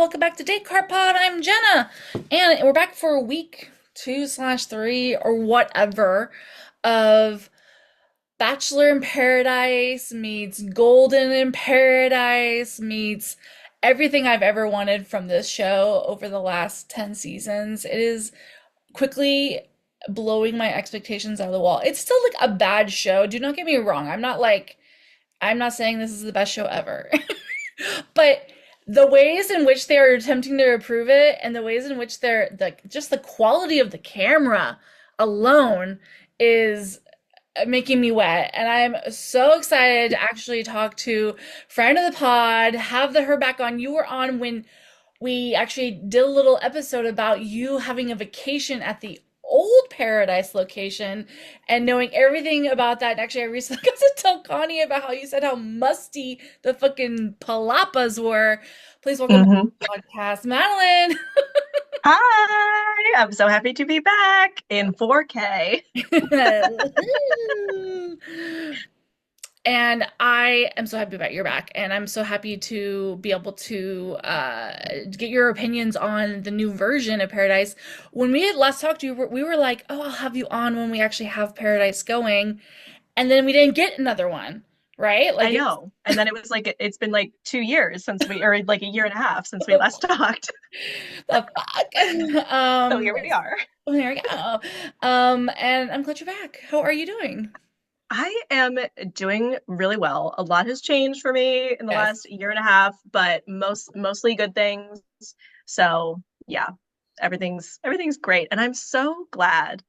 welcome back to Date Card Pod. I'm Jenna, and we're back for week 2/3 or whatever of Bachelor in Paradise meets Golden in Paradise meets everything I've ever wanted from this show over the last 10 seasons. It is quickly blowing my expectations out of the wall. It's still like a bad show. Do not get me wrong. I'm not saying this is the best show ever. But the ways in which they are attempting to improve it and the ways in which just the quality of the camera alone is making me wet. And I'm so excited to actually talk to friend of the pod, have her back on. You were on when we actually did a little episode about you having a vacation at the old Paradise location and knowing everything about that. And actually, I recently got to tell Connie about how you said how musty the fucking palapas were. Please welcome back hmm to the podcast, Madeline. Hi, I'm so happy to be back in 4K. And I am so happy about your back, and I'm so happy to be able to get your opinions on the new version of Paradise. When we had last talked to you, we were like, "Oh, I'll have you on when we actually have Paradise going," and then we didn't get another one, right? I Like it's know. And then it was like it's been like 2 years since or like a year and a half since we last talked. the fuck. So here we are. There we go. And I'm glad you're back. How are you doing? I am doing really well. A lot has changed for me in the Yes. last year and a half, but mostly good things. So yeah, everything's great. And I'm so glad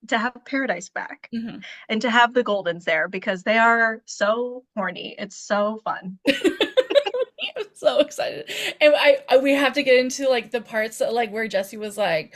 to have Paradise back Mhm. and to have the Goldens there because they are so horny. It's so fun. I'm so excited. And we have to get into like the parts that, like where Jesse was like,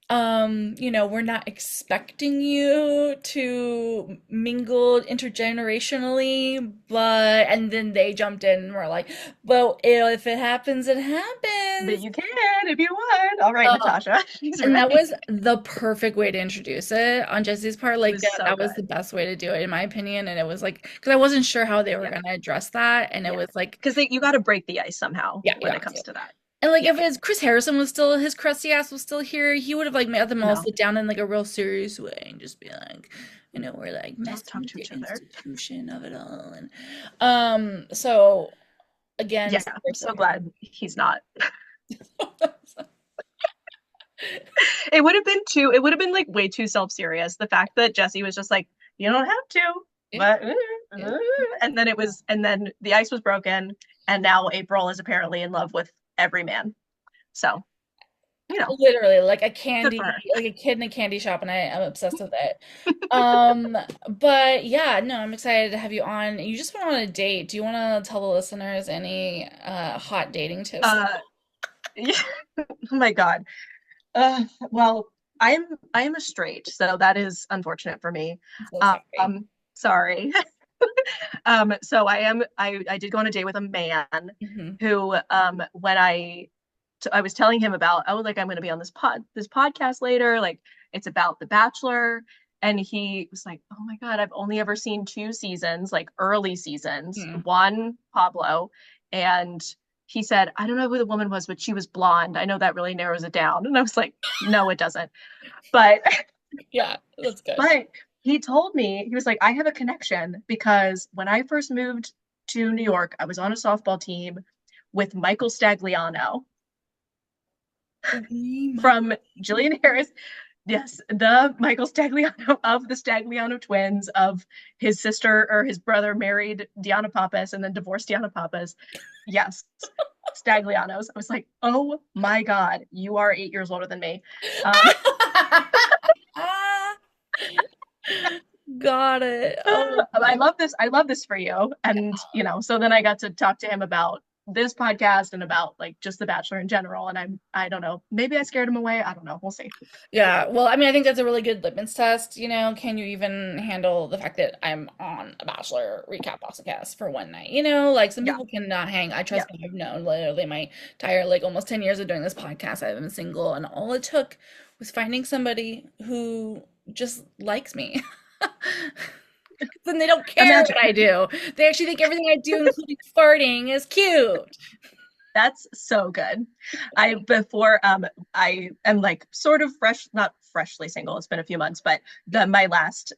we're not expecting you to mingle intergenerationally, but and then they jumped in and were like, well, if it happens, it But happens. you can if you want. All right, Uh, Natasha. She's and that right. was the perfect way to introduce it on Jesse's part. It Like was so that was the good. best way to do it, in my opinion. And it was like, because I wasn't sure how they were Yeah, gonna address that, and it yeah. was like, Because you got to break the ice somehow yeah, you when it have to. comes to that. And like Yeah. if Chris Harrison was still his crusty ass was still here, he would have like made them all No, sit down in like a real serious way and just be like, we're like don't messing talk with to the each other. institution of it all. And so again, Yeah, I'm so glad he's not. It would have been like way too self-serious. The fact that Jesse was just like, you don't have to, yeah, but yeah. and then the ice was broken, and now April is apparently in love with every man. So, you know, Literally like good for her. like a kid in a candy shop, and I am obsessed with it. But yeah, no, I'm excited to have you on. You just went on a date. Do you want to tell the listeners any hot dating tips? Uh, yeah. Oh my God. Well, I am a straight, so that is unfortunate for me. I'm so sorry. Sorry. So I did go on a date with a man Hmm. who when I was telling him about, I was like, I'm gonna be on this podcast later, like it's about The Bachelor. And he was like, oh my God, I've only ever seen two seasons, like early seasons, one Pablo, and he said, I don't know who the woman was, but she was blonde. I know that really narrows it down. And I was like, no, it doesn't. But Yeah, that's good. but he told me, he was like, I have a connection because when I first moved to New York, I was on a softball team with Michael Stagliano We might. from Jillian Harris. Yes, the Michael Stagliano of the Stagliano twins, of his sister or his brother married Diana Pappas and then divorced Diana Pappas. Yes, Staglianos. I was like, oh my God, you are 8 years older than me. Um, Got it. Oh, I love this for you. And, so then I got to talk to him about this podcast and about like just The Bachelor in general. And I don't know, maybe I scared him away. I don't know. We'll see. yeah. Well, I mean, I think that's a really good litmus test. Can you even handle the fact that I'm on a Bachelor recap podcast for one night? Like some Yeah. people cannot hang. I Yeah. trust me, I've known literally my entire, like, almost 10 years of doing this podcast. I've been single, and all it took was finding somebody who just likes me. Then they don't care what Imagine. I do. They actually think everything I do, including farting, is cute. That's so good. I am like sort of fresh, not freshly single. It's been a few months, but the my last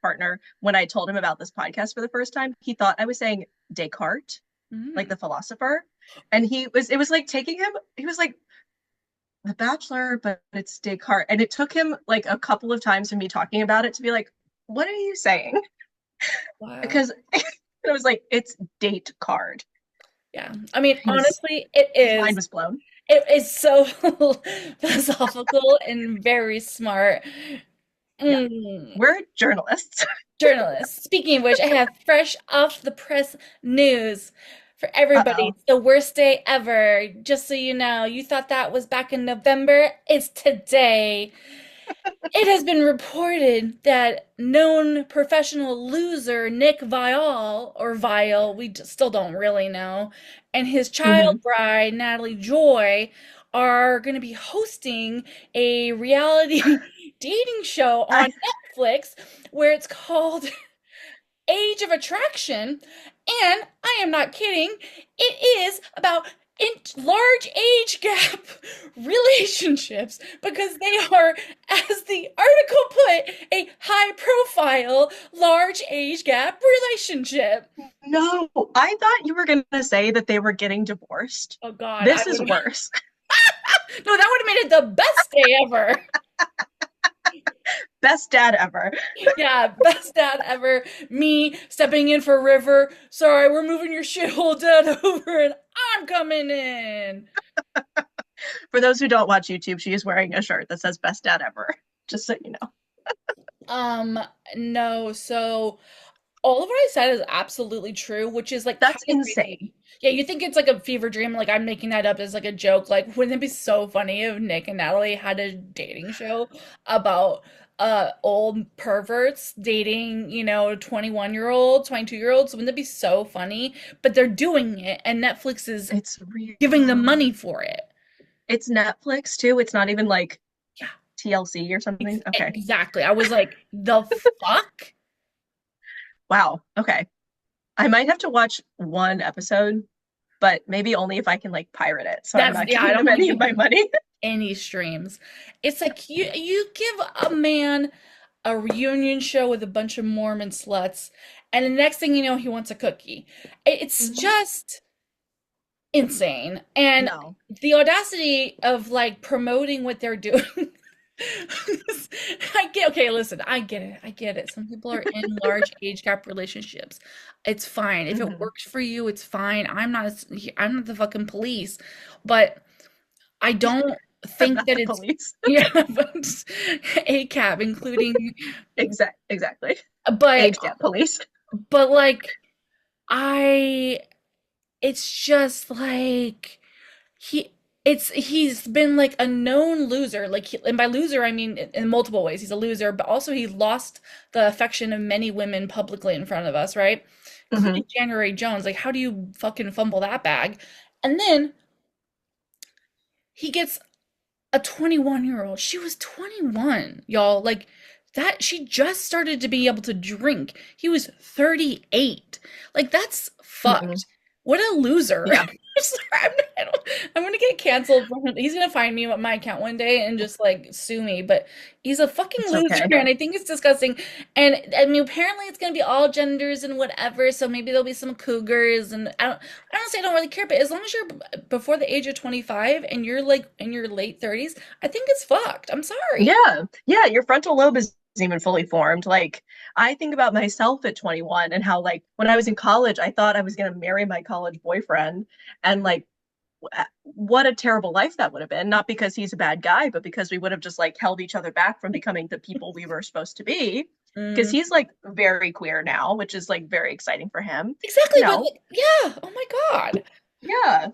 partner, when I told him about this podcast for the first time, he thought I was saying Descartes, like Mm. the philosopher. And it was like taking him, he was like, The Bachelor, but it's Descartes. And it took him like a couple of times of me talking about it to be like, what are you saying? Wow. Because it was like, it's date card. Yeah. I mean, He was, honestly, it his mind is. was blown. It is so philosophical and very smart. Yeah. Mm. We're journalists. Journalists. Speaking of which, I have fresh off the press news for everybody. Uh-oh. It's the worst day ever. Just so you know, you thought that was back in November. It's today. It has been reported that known professional loser Nick Viall, or Vial, we still don't really know, and his child Hmm. bride, Natalie Joy, are going to be hosting a reality dating show I, on Netflix where it's called Age of Attraction. And I am not kidding, it is about large age gap relationships because they are, as the article put, a high profile large age gap relationship. no, I thought you were going to say that they were getting divorced. Oh God, I This is would have. worse. No, that would have made it the best day ever. Best dad ever. Yeah, best dad ever. Me stepping in for River. Sorry, we're moving your shithole dad over and I'm coming in. For those who don't watch YouTube, she is wearing a shirt that says best dad ever. Just so you know. Um, no, so all of what I said is absolutely true, which is like kind That's of crazy. insane. Yeah, you think it's like a fever dream, like I'm making that up as like a joke. Like, wouldn't it be so funny if Nick and Natalie had a dating show about old perverts dating, 21-year-olds, 22-year-olds? Wouldn't that be so funny? But they're doing it and Netflix is It's real. giving them money for it. It's Netflix too. It's not even like Yeah, TLC or something. Okay. exactly. I was like, the fuck? Wow. Okay. I might have to watch one episode, but maybe only if I can like pirate it. So I'm That's not yeah, I giving don't them want to any of give my them money. any streams. It's like you give a man a reunion show with a bunch of Mormon sluts, and the next thing you know, he wants a cookie. It's Mhm. just insane. And No. the audacity of like promoting what they're doing. Okay, listen, I get it. I get it. Some people are in large age gap relationships. It's fine. If it Hmm. works for you, it's fine. I'm not the fucking police. But I don't I'm think not that the it's police. yeah, but ACAB including Exactly. but Age gap police. like I it's just like he he's been like a known loser like and by loser I mean in multiple ways he's a loser but also he lost the affection of many women publicly in front of us, right, Hmm. including January Jones. Like how do you fucking fumble that bag? And then he gets a 21-year-old. She was 21, y'all. Like that she just started to be able to drink. He was 38. Like that's Mm-mm. fucked. What a loser. Yeah, I'm gonna get canceled from him. He's gonna find me at my account one day and just like sue me. But he's a fucking it's loser, okay. and I think it's disgusting. And I mean, apparently it's gonna be all genders and whatever. So maybe there'll be some cougars, and honestly, I don't really care. But as long as you're before the age of 25 and you're like in your late 30s, I think it's fucked. I'm sorry. Yeah, yeah, your frontal lobe is even fully formed. Like, I think about myself at 21 and how, like, when I was in college, I thought I was going to marry my college boyfriend. And, like, what a terrible life that would have been. Not because he's a bad guy, but because we would have just, like, held each other back from becoming the people we were supposed to be. Because Mm, he's, like, very queer now, which is, like, very exciting for him. You exactly, but know, like, yeah. Oh my God. yeah.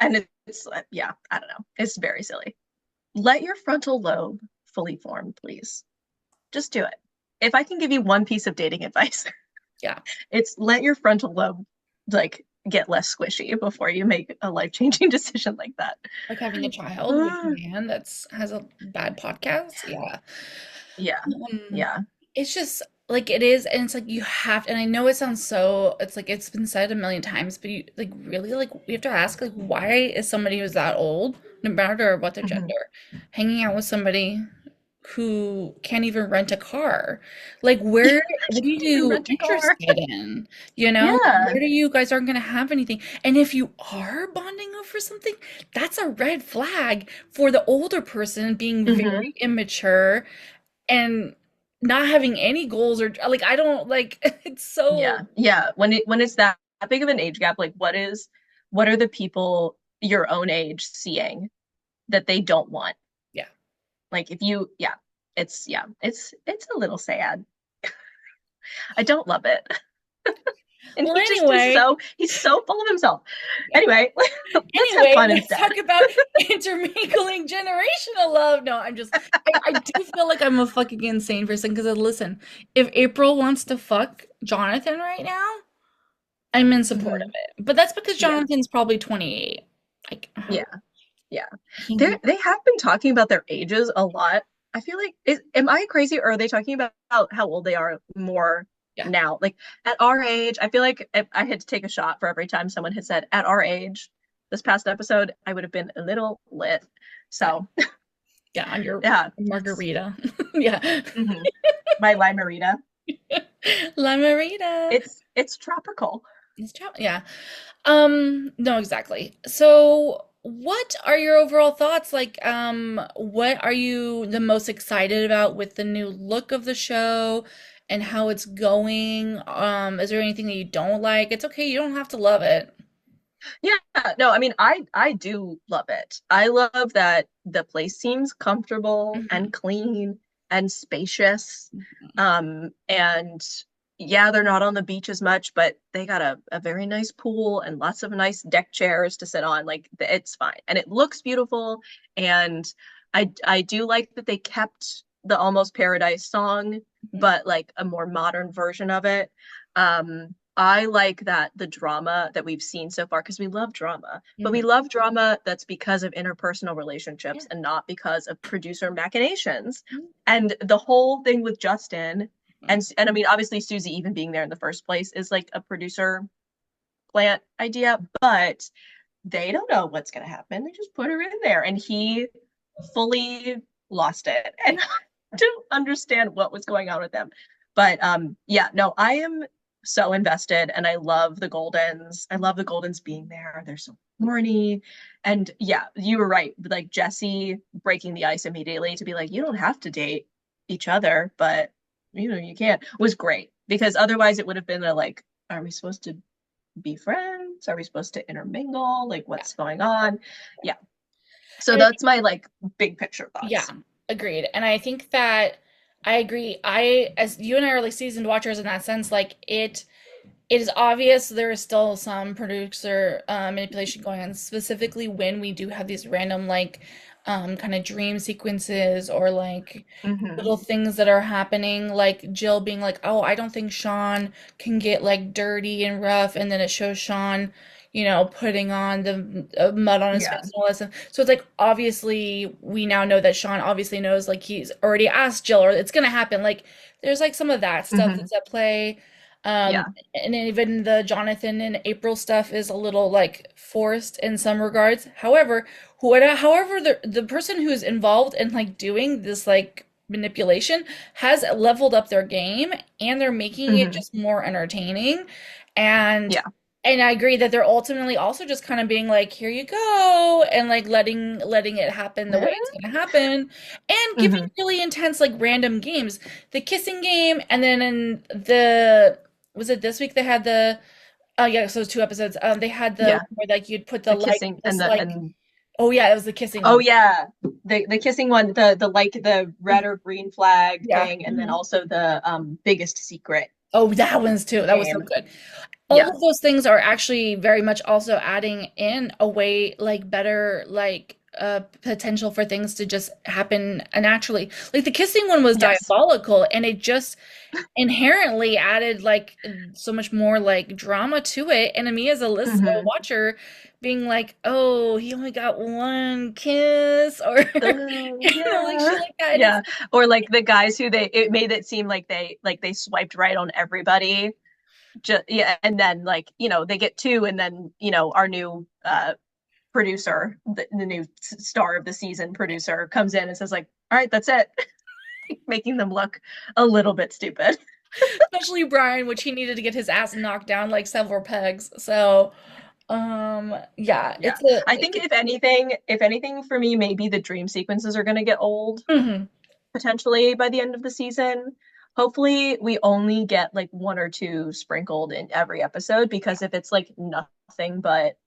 And it's, yeah, I don't know. It's very silly. Let your frontal lobe fully form, please. Just do it. If I can give you one piece of dating advice, Yeah. it's let your frontal lobe like get less squishy before you make a life-changing decision like that. Like having a child with a man that's has a bad podcast. Yeah. Yeah. Um, Yeah. it's just like it is, and it's like you have, and I know it sounds so, it's like it's been said a million times, but you like really like you have to ask like why is somebody who's that old, no matter what their Hmm. gender, hanging out with somebody who can't even rent a car? Like where what are Can't even you rent a car. interested in? You know, like Yeah. where do you guys aren't gonna have anything? And if you are bonding over something, that's a red flag for the older person being Hmm. very immature and not having any goals or like I don't like it's so Yeah. Yeah. When it's that big of an age gap, like what are the people your own age seeing that they don't want? yeah. Like if you, yeah, it's a little sad. I don't love it. And Well, he just anyway, he's so full of himself. yeah. Anyway, let's have Anyway, fun let's instead. talk about intermingling generational love. No, I do feel like I'm a fucking insane person because listen, if April wants to fuck Jonathan right now, I'm in support of Hmm. it. But that's because Yeah. Jonathan's probably 28. Like Yeah. Yeah. he They have been talking about their ages a lot. I feel like am I crazy or are they talking about how old they are more yeah. now? Like at our age, I feel like if I had to take a shot for every time someone had said at our age this past episode, I would have been a little lit. Yeah. So Yeah, on your yeah, margarita. Yeah. hmm, my limerita. La Marita. It's tropical. Yeah. No, exactly. So, what are your overall thoughts? Like, what are you the most excited about with the new look of the show and how it's going? Is there anything that you don't like? It's okay, you don't have to love it. Yeah, no, I mean, I do love it. I love that the place seems comfortable Mhm. and clean and spacious. And yeah, they're not on the beach as much, but they got a very nice pool and lots of nice deck chairs to sit on. Like it's fine. And it looks beautiful. And I do like that they kept the Almost Paradise song, Mhm. but like a more modern version of it. I like that the drama that we've seen so far, because we love drama, but we Mhm. love drama that's because of interpersonal relationships Yeah. and not because of producer machinations. Mhm. And the whole thing with Justin Mhm. and I mean, obviously Susie even being there in the first place is like a producer plant idea, but they don't know what's going to happen. They just put her in there, and he fully lost it and didn't understand what was going on with them. But yeah, no, I am so invested, and I love the Goldens. I love the Goldens being there. They're so horny, and yeah, you were right. Like Jesse breaking the ice immediately to be like, you don't have to date each other, but you can't was great because otherwise it would have been a like, are we supposed to be friends? Are we supposed to intermingle? Like, Yeah. what's going on? Yeah. So And I that's my like big picture Yeah, thoughts. agreed. And I think that I agree. I, as you and I are like seasoned watchers in that sense, like it is obvious there is still some producer manipulation going on, specifically when we do have these random like kind of dream sequences or like Hmm. little things that are happening, like Jill being like, "Oh, I don't think Sean can get like dirty and rough," and then it shows Sean, putting on the mud on his face Yeah. and all that stuff. So it's like obviously we now know that Sean obviously knows like he's already asked Jill or it's gonna happen. Like there's like some of that stuff Hmm. that's at play. Um, Yeah. and even the Jonathan and April stuff is a little like forced in some regards. However, the person who's involved in like doing this like manipulation has leveled up their game and they're making it Hmm. just more entertaining. And Yeah. and I agree that they're ultimately also just kind of being like, here you go, and like letting it happen the way it's gonna happen, and giving Hmm. really intense like random games. The kissing game, and then in the was it this week they had the oh yeah, so it was 2 episodes. They had the Yeah. one where like you'd put the The like kissing and this the like and oh yeah, it was the kissing oh one. yeah, the kissing one, the like the red or green flag Yeah. thing, and then Mhm. also the biggest secret Oh, that one's too. That was so game. good. All Yeah. of those things are actually very much also adding in a way like better like potential for things to just happen naturally. Like the kissing one was Yes. diabolical, and it just inherently added like so much more like drama to it. And me as a Hmm. watcher being like, oh, he only got one kiss, or Oh, like shit yeah. like that. And it's Yeah. Or like the guys who it made it seem like they swiped right on everybody. Just yeah, and then like, they get two and then, our new producer, the new star of the season producer comes in and says like, "All right, that's it." Making them look a little bit stupid. especially Brian, which he needed to get his ass knocked down like several pegs. So, yeah, Yeah. it's a I think if anything for me, maybe the dream sequences are going to get old mhm. potentially by the end of the season. Hopefully, we only get like one or two sprinkled in every episode because if it's like nothing but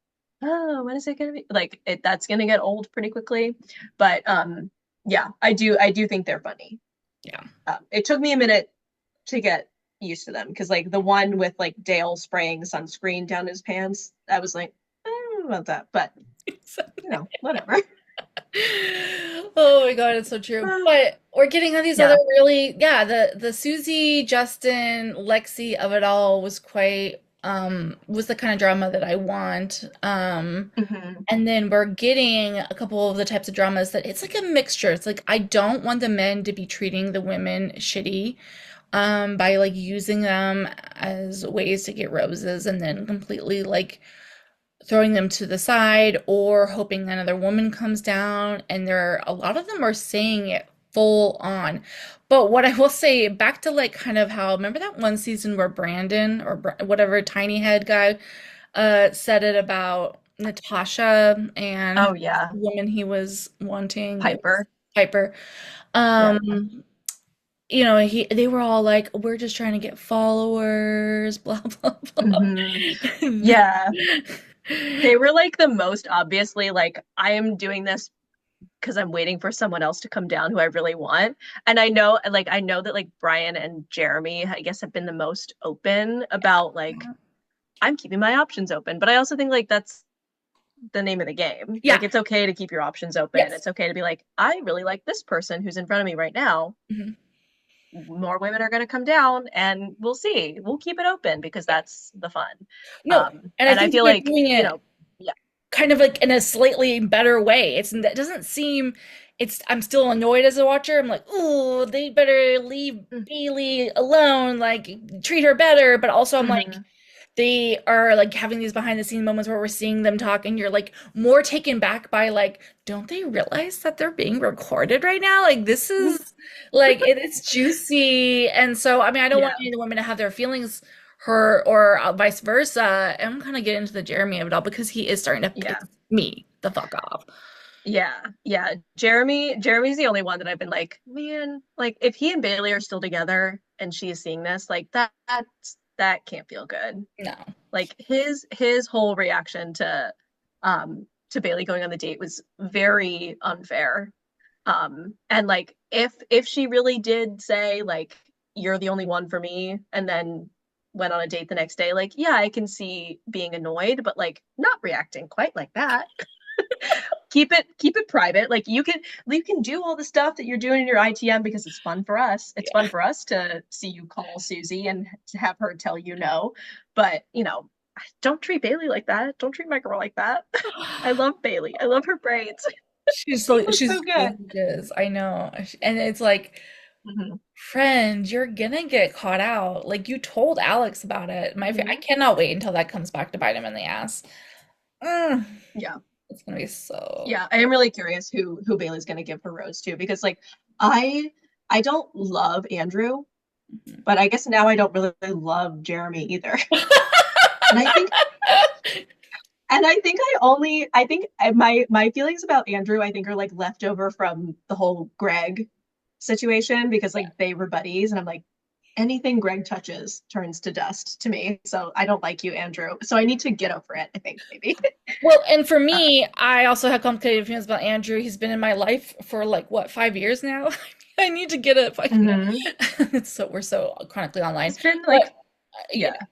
oh, when is it gonna be? Like that's gonna get old pretty quickly. But yeah, I do think they're funny. Yeah. It took me a minute to get used to them because like the one with like Dale spraying sunscreen down his pants, I was like, I don't know about that, but whatever. Oh my God, it's so true. But we're getting all these other Yeah. really, yeah, the Susie, Justin, Lexi of it all was quite was the kind of drama that I want. Hmm. And then we're getting a couple of the types of dramas that it's like a mixture. It's like I don't want the men to be treating the women shitty by like using them as ways to get roses and then completely like throwing them to the side or hoping another woman comes down. And there a lot of them are saying it full on. But what I will say back to like kind of how remember that one season where Brandon or whatever tiny head guy said it about Natasha and Oh yeah, the woman he was wanting. It was Piper. Piper. Yeah. Um, they were all like, "We're just trying to get followers," blah blah blah. Hmm. Yeah. They were like the most obviously like I am doing this because I'm waiting for someone else to come down who I really want. And I know that like Brian and Jeremy, I guess, have been the most open about like I'm keeping my options open. But I also think like that's the name of the game. Yeah. Like it's okay to keep your options open. Yes. It's okay to be like, I really like this person who's in front of me right now. Mhm. More women are going to come down and we'll see. We'll keep it open because Yeah. that's the fun. No, and I And I think that feel they're like, doing it yeah. kind of like in a slightly better way. It doesn't seem I'm still annoyed as a watcher. I'm like, "Oh, they better leave Bailey alone, like treat her better." But also I'm like Mm-hmm. they are like having these behind the scene moments where we're seeing them talk and you're like more taken back by like, don't they realize that they're being recorded right now? Like this is like it's juicy. And so I mean I don't want Yeah. any of the women to have their feelings hurt or vice versa. I'm kind of getting into the Jeremy of it all because he is starting to piss Yeah. me the fuck off. Yeah, yeah. Jeremy's the only one that I've been like, man, like if he and Bailey are still together and she is seeing this, like that can't feel good. No. Like his whole reaction to Bailey going on the date was very unfair. And like if she really did say like you're the only one for me and then went on a date the next day, like yeah, I can see being annoyed, but like not reacting quite like that. Keep it private. Like you can do all the stuff that you're doing in your ITM because it's fun for us. It's Yeah. fun for us to see you call Susie and to have her tell you no. But don't treat Bailey like that. Don't treat my girl like that. I love Bailey. I love her braids. They look She's so good. gorgeous. I know. And it's like Hmm. friend, you're gonna get caught out. Like you told Alex about it. I Hmm. cannot wait until that comes back to bite him in the ass. Mm, Yeah. it's gonna be so. Yeah. I am really curious who Bailey's gonna give her rose to because like I I don't love Andrew, but I guess now I don't really love Jeremy either. And I think my feelings about Andrew I think are like left over from the whole Greg situation because Yeah. like they were buddies and I'm like anything Greg touches turns to dust to me. So I don't like you, Andrew. So I need to get over it, I think maybe. Well, and for Uh, me, I also have complicated feelings about Andrew. He's been in my life for like what, 5 years now? I need to get it. mhm. It's so we're so chronically online. It's been But like yeah, yeah.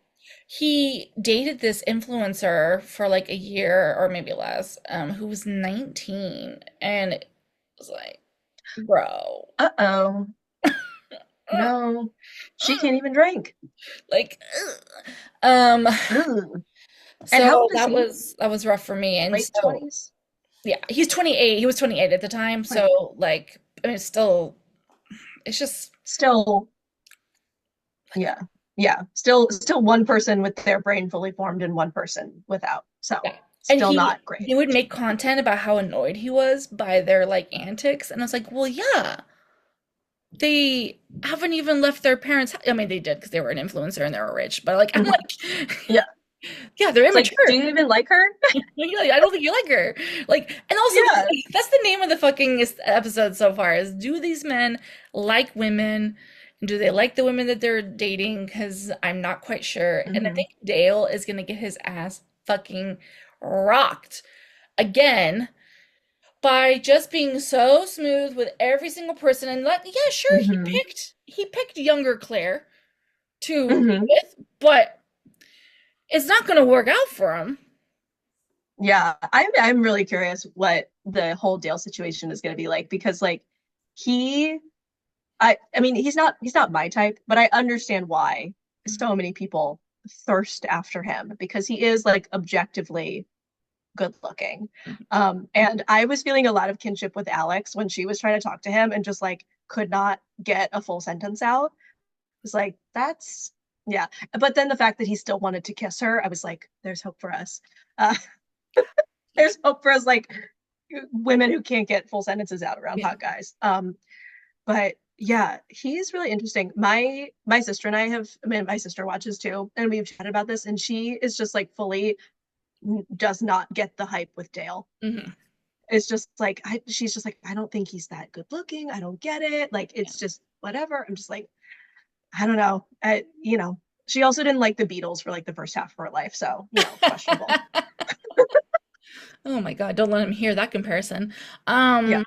he dated this influencer for like a year or maybe less, who was 19, and it was like, bro, Uh-oh. No. She can't even drink. like, ugh. Um, Ugh. And how so old is he? that was rough for me, and Late so 20s? yeah, he's 28. He was 28 at the time, 20. so like, I mean, still, it's just Still, like, yeah. Yeah. Still one person with their brain fully formed and one person without. So yeah. And still not great. he would make content about how annoyed he was by their like antics, and I was like, well, yeah, they haven't even left their parents. I mean, they did because they were an influencer and they were rich, but like, I'm Mhm. like, Yeah. yeah, they're It's like, do immature. you even like her? Like, I don't think you like her. Like, and also Yeah. that's the name of the fucking episode so far is do these men like women? And do they like the women that they're dating? Because I'm not quite sure. And I Hmm. think Dale is gonna get his ass fucking rocked again by just being so smooth with every single person. And like, yeah, sure, Hmm. he picked younger Claire to be Hmm. with, but it's not gonna work out for him. Yeah. I'm really curious what the whole Dale situation is going to be like because like he I mean he's not my type, but I understand why so many people thirst after him because he is like objectively good looking. And I was feeling a lot of kinship with Alex when she was trying to talk to him and just like could not get a full sentence out. It was like, that's yeah. But then the fact that he still wanted to kiss her, I was like, there's hope for us. Uh, there's hope for us, like women who can't get full sentences out around Yeah. hot guys. But yeah, he's really interesting. My sister and I have, I mean, my sister watches too, and we've chatted about this, and she is just like fully does not get the hype with Dale. Hmm. It's just like she's just like, I don't think he's that good looking. I don't get it. Like Yeah. it's just whatever. I'm just like, I don't know. She also didn't like the Beatles for like the first half of her life, so questionable. Oh my God, don't let him hear that comparison. Yeah.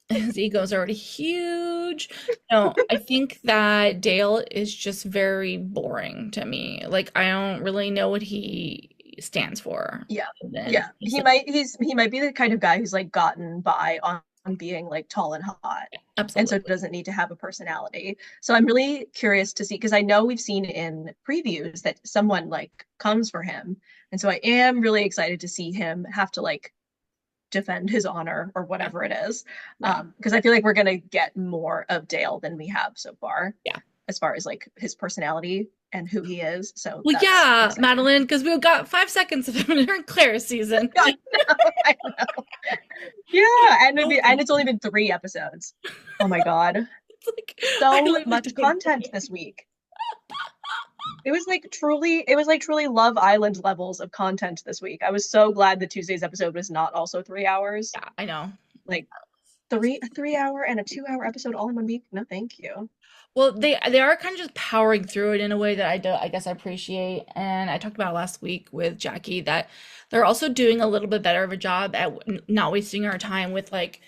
His ego is already huge. No, I think that Dale is just very boring to me. Like, I don't really know what he stands for. Yeah. Other than Yeah. he's like, He might be the kind of guy who's like gotten by on being like tall and hot. And so absolutely. doesn't need to have a personality. So I'm really curious to see because I know we've seen in previews that someone like comes for him. And so I am really excited to see him have to like defend his honor or Yeah, whatever it is. yeah, Because I feel like we're gonna get more of Dale than we have so far, yeah. as far as like his personality and who he is. So Well, that's yeah, exciting. Madeline, because we've got 5 seconds of him in Claire's season. I know, I know. Yeah, No and one. it's only been 3 episodes. Oh my God. It's like, I So don't even much know. content this week. It was like truly Love Island levels of content this week. I was so glad the Tuesday's episode was not also 3 hours. Yeah, I know. Like a 3 hour and a 2 hour episode all in one week. No, thank you. Well, they are kind of just powering through it in a way that I guess I appreciate. And I talked about last week with Jackie that they're also doing a little bit better of a job at not wasting our time with like,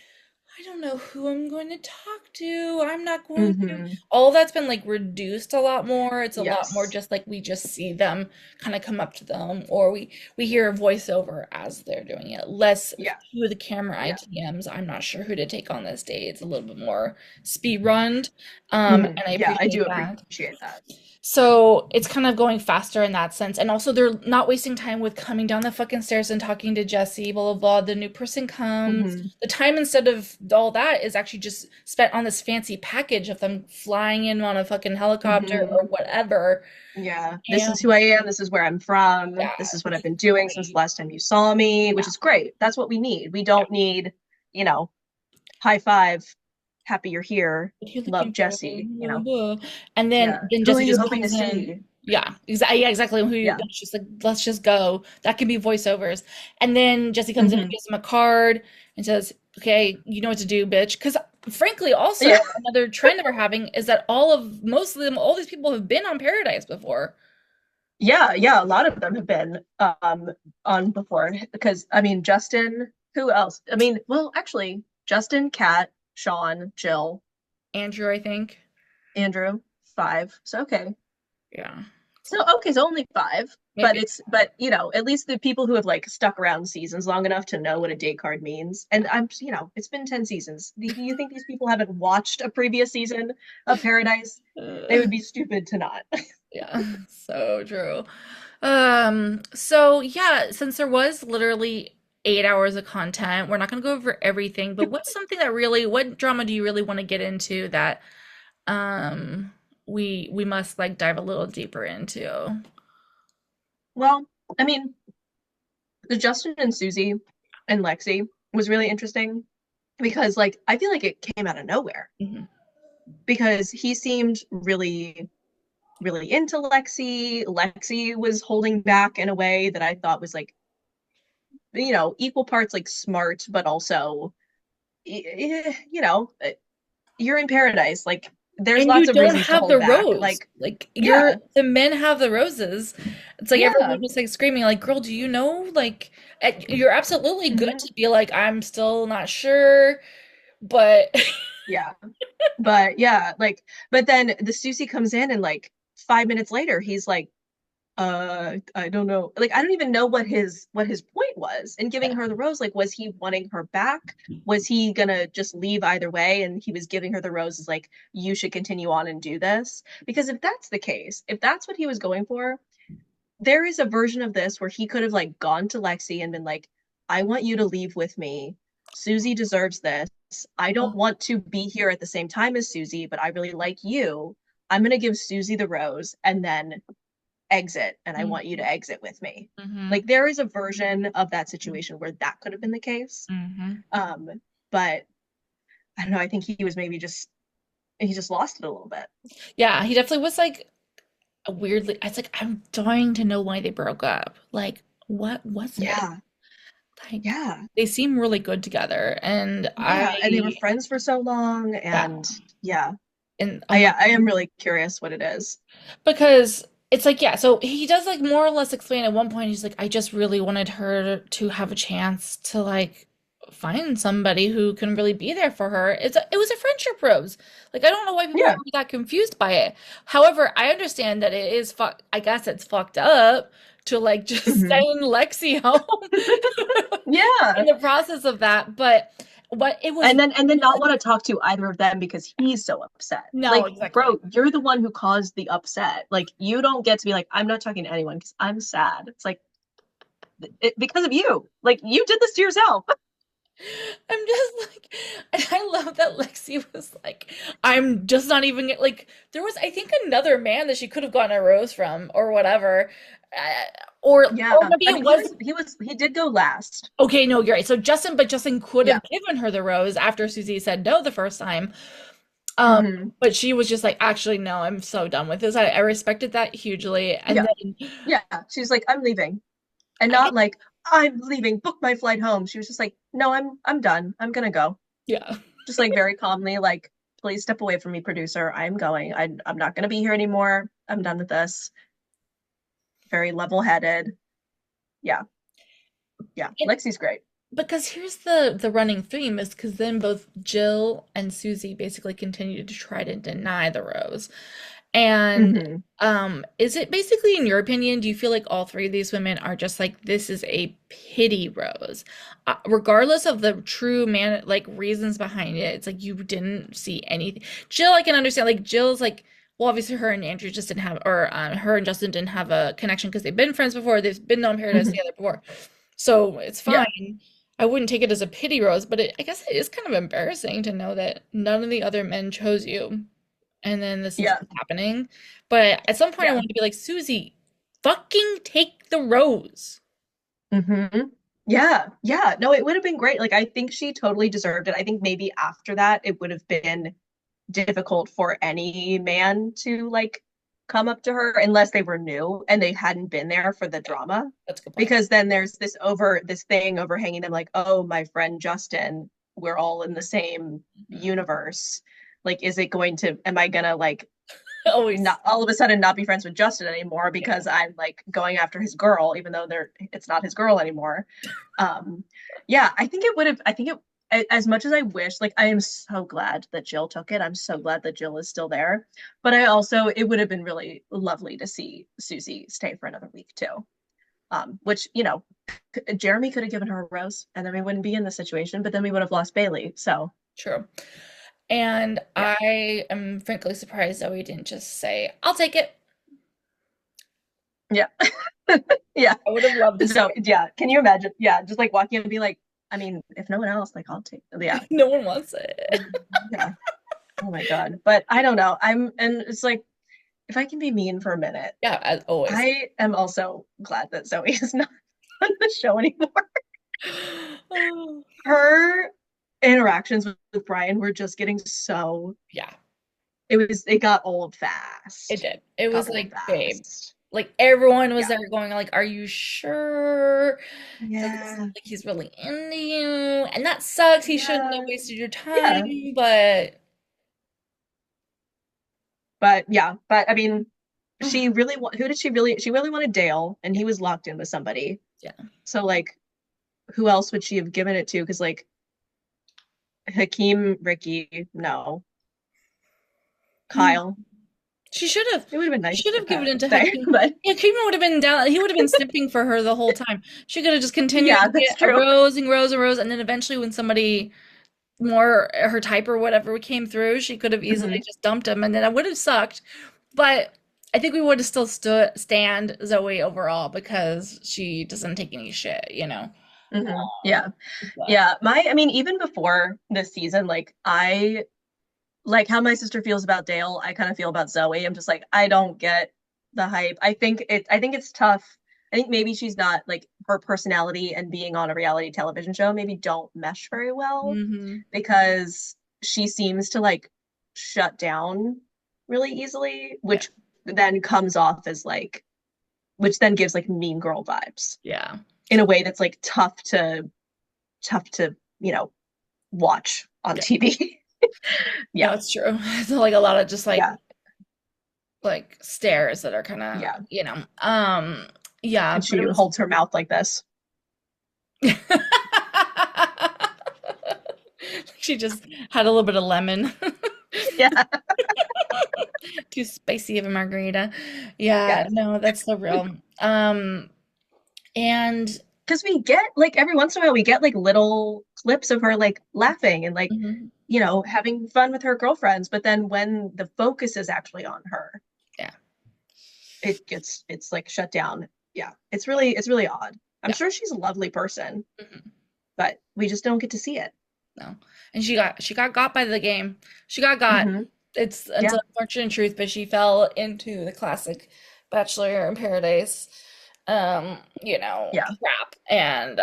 I don't know who I'm going to talk to. I'm not going to. Hmm. All that's been like reduced a lot more. It's a lot more Yes. just like we just see them kind of come up to them, or we hear a voiceover as they're doing it. Less Yeah. through the camera Yeah. ITMs. I'm not sure who to take on this day. It's a little bit more speed runned, Hmm. and I Yeah, I do appreciate that. appreciate that. So it's kind of going faster in that sense. And also, they're not wasting time with coming down the fucking stairs and talking to Jesse, blah, blah, blah. The new person comes. Hmm. The time instead of all that is actually just spent on this fancy package of them flying in on a fucking helicopter Hmm. or whatever. Yeah. This is And who I am. This is where I'm from. yeah, This is what I've it's been doing since the great. last time you saw me, which Yeah, is great. That's what we need. We yeah. don't need, you know, high five, happy you're here, What are you love looking for? Blah, Jesse. blah. And then Yeah. Who are Jesse you just hoping to comes in. see? Yeah, exactly. Yeah, exactly. Who you, Yeah. that's just like let's just go. That can be voiceovers. And then Jesse comes in and Hmm. gives him a card and says, "Okay, you know what to do, bitch." Because frankly, also Yeah. another trend that we're having is that most of them, all these people have been on Paradise before. Yeah, yeah, a lot of them have been on before because I mean Justin, who else? I mean, well, actually, Justin, Kat, Sean, Jill, Andrew, I think. Andrew, 5. So okay. Yeah. So okay, so only five, but Maybe. at least the people who have like stuck around seasons long enough to know what a date card means. And it's been 10 seasons. Do you think these people haven't watched a previous season of Paradise? They Uh, would be stupid to not. yeah, so true. So yeah, since there was literally 8 hours of content, we're not gonna go over everything, but what's something that really, what drama do you really want to get into that um we must like dive a little deeper into? Well, I mean, the Justin and Susie and Lexi was really interesting because like I feel like it came out of nowhere Mhm. because he seemed really into Lexi. Lexi was holding back in a way that I thought was like, equal parts like smart, but also, you're in paradise. Like, there's And you lots of don't reasons to have hold the back. rose. Like, Like yeah, the men have the roses. It's like everyone yeah, was just like screaming, like, girl, do you know? Like you're absolutely good hmm to be like, I'm still not sure, but yeah. But yeah, like, but then the Susie comes in and like 5 minutes later, he's like, I don't know. Like, I don't even know what his point was in giving yeah. her the rose. Like, was he wanting her back? Was he gonna just leave either way? And he was giving her the rose as like, you should continue on and do this. Because if that's the case, if that's what he was going for, there is a version of this where he could have like gone to Lexi and been like, I want you to leave with me. Susie deserves this. I don't Oh, want to be here at the same time as Susie, but I really like you. I'm gonna give Susie the rose and then exit, and I want you to exit with me. mm-hmm. Like there is a version of that situation where that could have been the case. Mm-hmm. Um, but I don't know, I think he just lost it a little bit. Yeah, he definitely was like weirdly. I was like, I'm dying to know why they broke up. Like, what was it? Yeah, Like, yeah, they seem really good together, and yeah. And they were friends for so long, yeah, and yeah. and oh I my. yeah, I am really curious what it is. Because it's like, yeah, so he does like more or less explain at one point, he's like, I just really wanted her to have a chance to like find somebody who can really be there for her. It was a friendship rose. Like I don't know why people are Yeah. that confused by it. However, I understand that it is I guess it's fucked up to like just hmm send Lexi home in Yeah. the process of that, but what it was And then not want to talk to either of them because he's so upset. no, Like, exactly. bro, you're the one who caused the upset. Like, you don't get to be like, I'm not talking to anyone because I'm sad. It's like because of you. Like, you did this to yourself. I'm just like, and I love that Lexi was like, I'm just not even like, there was, I think, another man that she could have gotten a rose from or whatever. Yeah. Or maybe I it mean, was, he did go last. okay, no, you're right. So but Justin could Yeah. have given her the rose after Susie said no the first time. Um, hmm but she was just like, actually, no, I'm so done with this. I respected that hugely. And Yeah. then, Yeah. She's like, I'm leaving. And I guess, not like, I'm leaving, book my flight home. She was just like, no, I'm done. I'm gonna go. yeah. Just like very calmly, like, please step away from me, producer. I'm going. I'm not gonna be here anymore. I'm done with this. Very level-headed. Yeah. Yeah. Lexi's great. Because here's the running theme is because then both Jill and Susie basically continue to try to deny the rose. And hmm is it basically, in your opinion, do you feel like all three of these women are just like this is a pity rose? Regardless of the true man like reasons behind it, it's like you didn't see anything. Jill, I can understand, like Jill's like well, obviously her and Andrew just didn't have or her and Justin didn't have a connection because they've been friends before, they've been on Paradise hmm together before. So it's Yeah. fine. I wouldn't take it as a pity rose, but I guess it is kind of embarrassing to know that none of the other men chose you, and then this is Yeah. what's happening. But at some point, I Yeah. wanted to be like, Susie, fucking take the rose. hmm Yeah. Yeah. No, it would have been great. Like, I think she totally deserved it. I think maybe after that, it would have been difficult for any man to like come up to her unless they were new and they hadn't been there for the Yeah, drama. that's a good point. Because then there's this thing overhanging them like, oh, my friend Justin, we're all in the same Mhm. universe. Like, is it going to, am I gonna like Always. not all of a sudden not be friends with Justin anymore Yeah. because I'm like going after his girl, even though it's not his girl anymore. Um, yeah, I think it would have. I think as much as I wish, like I am so glad that Jill took it. I'm so glad that Jill is still there. But I also, it would have been really lovely to see Susie stay for another week too. Which, Jeremy could have given her a rose and then we wouldn't be in this situation, but then we would have lost Bailey. So True. And yeah. I am frankly surprised Zoe didn't just say, I'll take it. Yeah. Yeah. I would have loved to see So yeah, can you imagine? Yeah, just like walking in and be like, I mean, if no one else, like I'll take yeah. it. No one wants it. Yeah. Oh my God. But I don't know. And it's like, if I can be mean for a minute, Yeah, as always. I am also glad that Zoe is not on the show anymore. Oh, Her interactions with Brian were just getting so yeah, it got old it fast. did. It Got was old like, babe. fast. Like everyone was Yeah. there going like, "Are you sure? Doesn't seem Yeah. like he's really into you." And that sucks. He shouldn't have Yeah. wasted your time, Yeah. but But yeah, but I mean, she really who did she really wanted Dale and yeah, he was locked in with somebody. yeah. So like who else would she have given it to? Because like Hakeem, Ricky, no. Hmm. Kyle. She should have. It would have been She nice should to have given it to say, Hakeem. but Yeah, Hakeem would have been down. He would have been snipping for her the whole time. She could have just continued yeah, to that's get a true. rose and rose and rose, and then eventually, when somebody more her type or whatever came through, she could have easily Hmm. just dumped him, and then it would have sucked. But I think we would have still stood stand Zoe overall because she doesn't take any shit, you know. Hmm. Yeah. But Yeah. I mean, even before this season, like I like how my sister feels about Dale, I kind of feel about Zoe. I'm just like, I don't get the hype. I think it's tough. I think maybe she's not like her personality and being on a reality television show maybe don't mesh very well hmm because she seems to like shut down really easily, yeah, which then comes off as like which then gives like mean girl vibes yeah. in a way that's like tough to, watch on Yeah. TV. No, Yeah. it's true. It's like a lot of just Yeah. like stares that are kind of, Yeah. yeah, And but she it was holds her mouth like this. she just had a little bit of lemon. Yeah. Too spicy of a margarita. Yeah. Yeah, no, that's so real. And Because we get like every once in a while we get like little clips of her like laughing and like, mhm, having fun with her girlfriends. But then when the focus is actually on her, yeah, it's like shut down. Yeah. It's really odd. I'm yeah, sure she's a lovely person, mhm, but we just don't get to see it. no. And she got by the game. She got. Hmm. It's Yeah. unfortunate truth, but she fell into the classic Bachelor in Paradise, Yeah. trap. And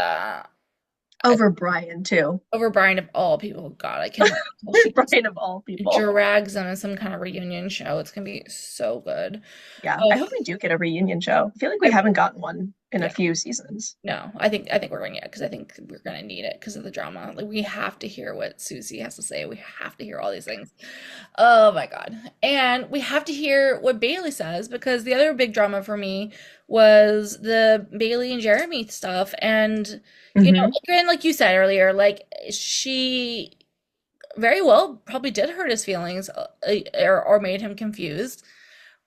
Over Brian too. over Brian of all people, God, I cannot wait until she just Brian of all people. drags them in some kind of reunion show. It's gonna be so good. Yeah. I Oh, hope we do get a reunion show. I feel like we I haven't gotten one in a yeah. few seasons. No, I think we're going to because I think we're gonna need it because of the drama. Like we have to hear what Susie has to say. We have to hear all these things. Oh my God. And we have to hear what Bailey says because the other big drama for me was the Bailey and Jeremy stuff. And Hmm. again, like you said earlier, like she very well probably did hurt his feelings or made him confused.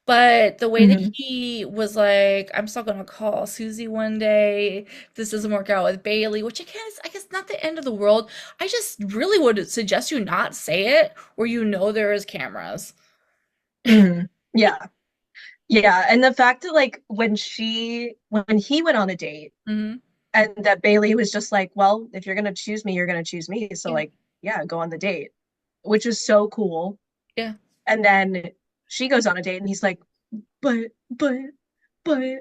But the way that Hmm. he was like, I'm still gonna call Susie one day. If this doesn't work out with Bailey, which again is, I guess, not the end of the world. I just really would suggest you not say it where you know there is cameras. Hmm. Yeah. Yeah. And the fact that like when he went on a date Hmm and that Bailey was just like, well, if you're gonna choose me, you're gonna choose me. So Yeah, like, yeah, go on the date, which is so cool. yeah, And then she goes on a date and he's like, but, but, but,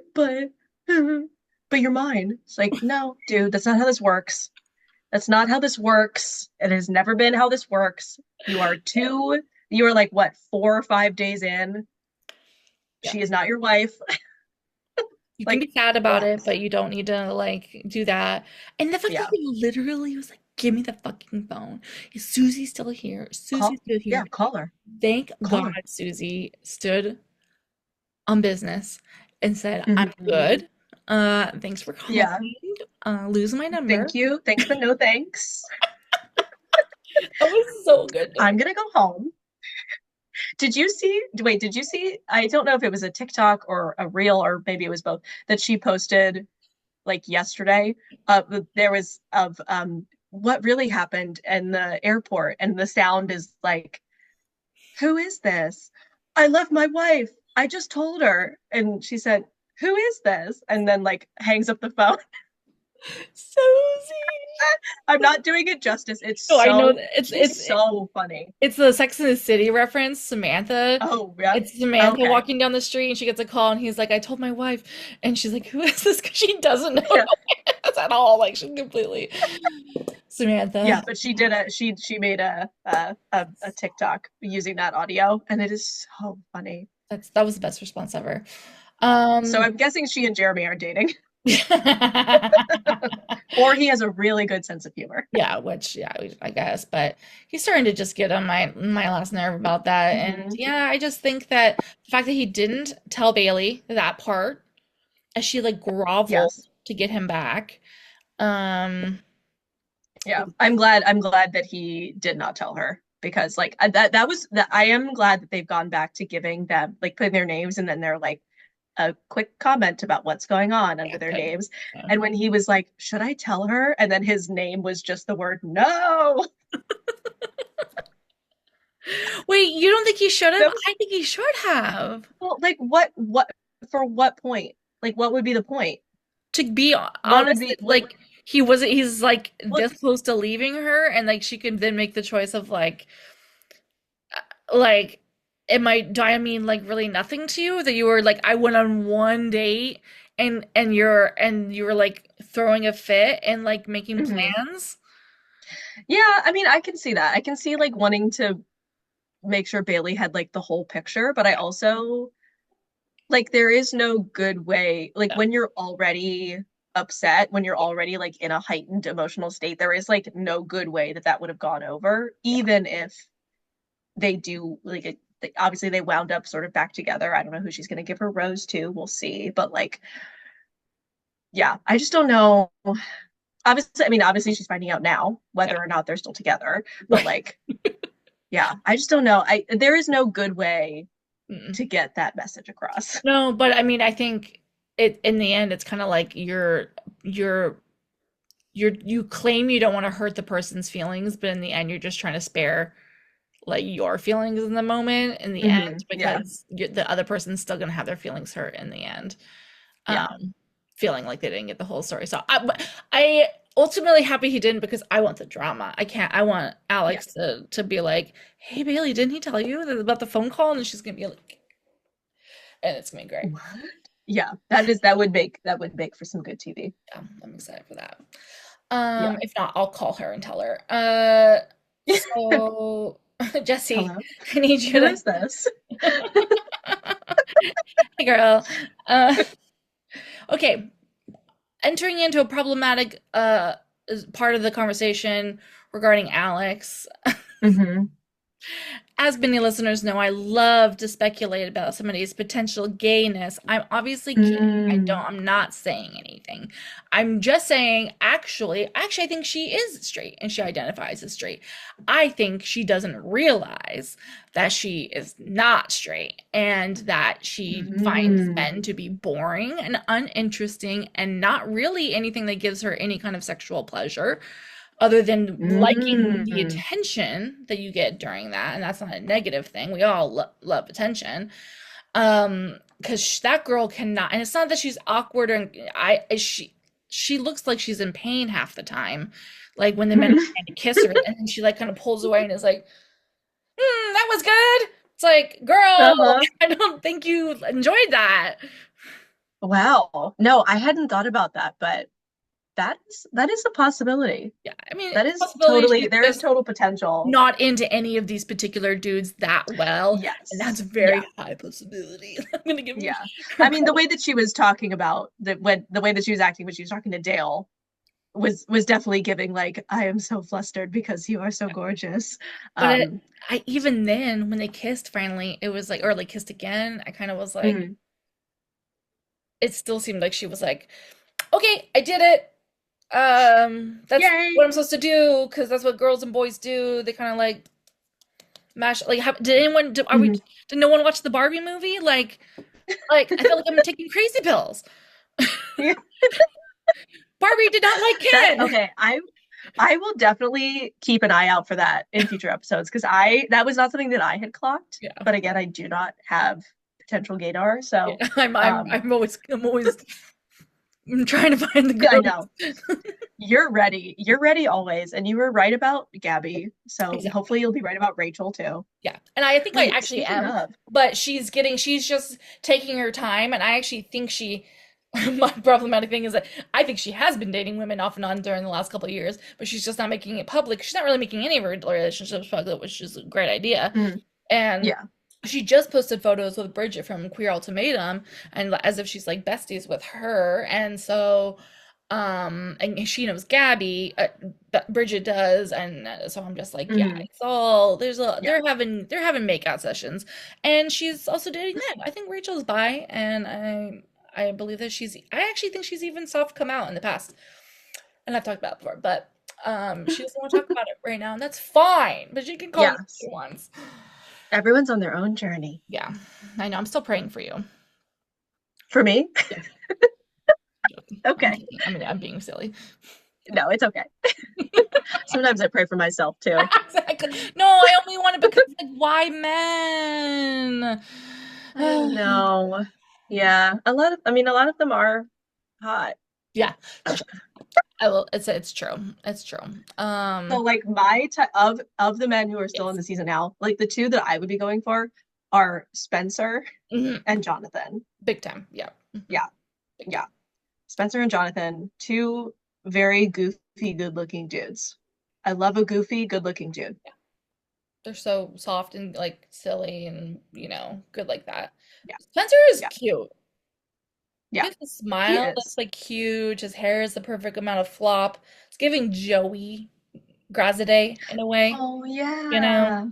but you're mine. It's like, no, dude, that's not how this works. That's not how this works. It has never been how this works. You are like what, 4 or 5 days in. yeah. She is not your wife. You can Like, be sad about it, relax. but you don't need to like do that. And the fact that Yeah. he literally was like, "Give me the fucking phone. Is Susie still here? Susie's still Yeah, here." call her. Thank Call God her. Susie stood on business and said, "I'm Hmm. good. Thanks for calling. Yeah. Lose my number." Thank you. Thanks, but no thanks. That was so good to I'm me. gonna go home. Did you see? I don't know if it was a TikTok or a reel or maybe it was both that she posted like yesterday. There was of what really happened in the airport, and the sound is like, "Who is this? I left my wife. I just told her," and she said, "Who is this?" And then like hangs up the phone. Susie. I'm not doing it justice. No, I know She's so funny. it's the Sex and the City reference, Samantha. Oh, yeah. It's Samantha Okay. walking down the street and she gets a call and he's like, I told my wife. And she's like, who is this? Because she doesn't know who Yeah. it is at all. Like, she completely. Yeah, Samantha. but she made a TikTok using that audio, and it is so funny. That was the best response ever. Yeah. So Um, I'm guessing she and Jeremy are dating, yeah, or he has a really good sense of humor. which yeah, I guess, but he's starting to just get on my last nerve about that. And Hmm. yeah, I just think that the fact that he didn't tell Bailey that part as she like groveled Yes. to get him back. Um, Yeah. I'm glad that he did not tell her because like that was that I am glad that they've gone back to giving them like putting their names and then they're like a quick comment about what's going on yeah, under their good. names. Yeah. And when he was like, "Should I tell her?" And then his name was just the word no. Wait, you don't think he should have? That was I think he should have. well, like what for what point? Like what would be the point? To be What would honest, be what like he wasn't, he's like what this close to leaving her, and like she could then make the choice of like, do I mean like really nothing to you that you were like, I went on one date and you were like throwing a fit and like making Mhm. plans? Yeah, I mean, I can see that. I can see like wanting to make sure Bailey had like the whole picture, but I also like there is no good way like Yeah, when you're already upset, when you're already like in a heightened emotional state, there is like no good way that that would have gone over, yeah. even if they do like obviously they wound up sort of back together. I don't know who she's going to give her rose to. We'll see. But like, yeah, I just don't know. Obviously, I mean, obviously she's finding out now Yeah. whether or not they're still together. But Right. like, yeah, I just don't know. I there is no good way Mm. to get that message across. No, but I mean, I think it in the end, it's kind of like you're you claim you don't want to hurt the person's feelings, but in the end, you're just trying to spare like your feelings in the moment in the end Yeah, because the other person's still gonna have their feelings hurt in the end, yeah, um, feeling like they didn't get the whole story. So I ultimately happy he didn't because I want the drama. I can't. I want yeah. Alex to be like, "Hey Bailey, didn't he tell you about the phone call?" And she's gonna be like, and it's gonna be great. What? Yeah, that would make for some good TV. Yeah, I'm excited for that. Yeah. If not, I'll call her and tell her. So Jesse, Hello. I need you Who to. is this? Hey, girl. Okay, entering into a problematic part of the conversation regarding Alex. Hmm. As many listeners know, I love to speculate about somebody's potential gayness. I'm obviously kidding. Mm. I'm not saying anything. I'm just saying, actually, I think she is straight and she identifies as straight. I think she doesn't realize that she is not straight and that she finds Mm. men to be boring and uninteresting and not really anything that gives her any kind of sexual pleasure other than liking the Mm. attention that you get during that, and that's not a negative thing. We all love attention. Because that girl cannot, and it's not that she's awkward or she looks like she's in pain half the time. Like when the men are trying to kiss her, and then she like kind of pulls away and is like, that was good. It's like, girl, Uh-huh. I don't think you enjoyed that. Wow. No, I hadn't thought about that, but that is a possibility. Yeah, I mean, That it's a is possibility totally she's there is just total potential. not into any of these particular dudes that well, and that's Yes. a Yeah. very high possibility. I'm gonna give Yeah. her I mean, the credit. way that she was talking about the way that she was acting when she was talking to Dale was definitely giving like I am so flustered because you are so gorgeous. But Um I even then, when they kissed finally, it was like, or like kissed again, I kind of was like, mhm. it still seemed like she was like, okay, I did it. That's what Yay. I'm supposed to do because that's what girls and boys do. They kind of like mash. Like, did anyone? Mhm. Did no one watch the Barbie movie? Like I feel like I'm taking crazy pills. Yeah. Barbie did not like That Ken. okay. I will definitely keep an eye out for that in future episodes because I that was not something that I had clocked. Yeah, But again, I do not have potential gaydar, yeah. so I'm trying to find the yeah, I girls. know. You're ready. You're ready always, and you were right about Gabby. So Exactly. hopefully you'll be right about Rachel too. Yeah. And I think I Wait, actually speaking am, of, but she's just taking her time. And I actually think my problematic thing is that I think she has been dating women off and on during the last couple of years, but she's just not making it public. She's not really making any of her relationships public, which is a great idea. mm, And yeah. she just posted photos with Bridget from Queer Ultimatum, and as if she's like besties with her. And so, and she knows Gabby, Bridget does, and so I'm just like, yeah, Mm, it's all there's a yeah. they're having makeout sessions, and she's also dating them. I think Rachel's bi, and I believe that I actually think she's even soft come out in the past, and I've talked about it before, but she doesn't want to talk about it right now, and that's fine. But she can call me if she Yes. wants. Everyone's on their own journey. Yeah, I know. I'm still praying for you. For me? Yeah, I'm joking. I'm Okay. kidding. I mean, I'm being silly. No, it's okay. Sometimes I pray for myself too. Exactly. No, I only want it because, like, why men? I know. Yeah. A lot of them are hot. Yeah, it's true. I will. It's true. It's true. So like my type of the men who are still in Yes. the season now, like the two that I would be going for are Spencer Mhm. and Jonathan. Big time. Yeah. Yeah. Big time. Yeah. Spencer and Jonathan, two very goofy, good-looking dudes. I love a goofy, good-looking dude. Yeah. They're so soft and like silly and good like that. Yeah. Spencer is Yeah. cute. He Yeah. has a He smile that's is. like huge. His hair is the perfect amount of flop. It's giving Joey Graziadei in a way, Oh you know? yeah.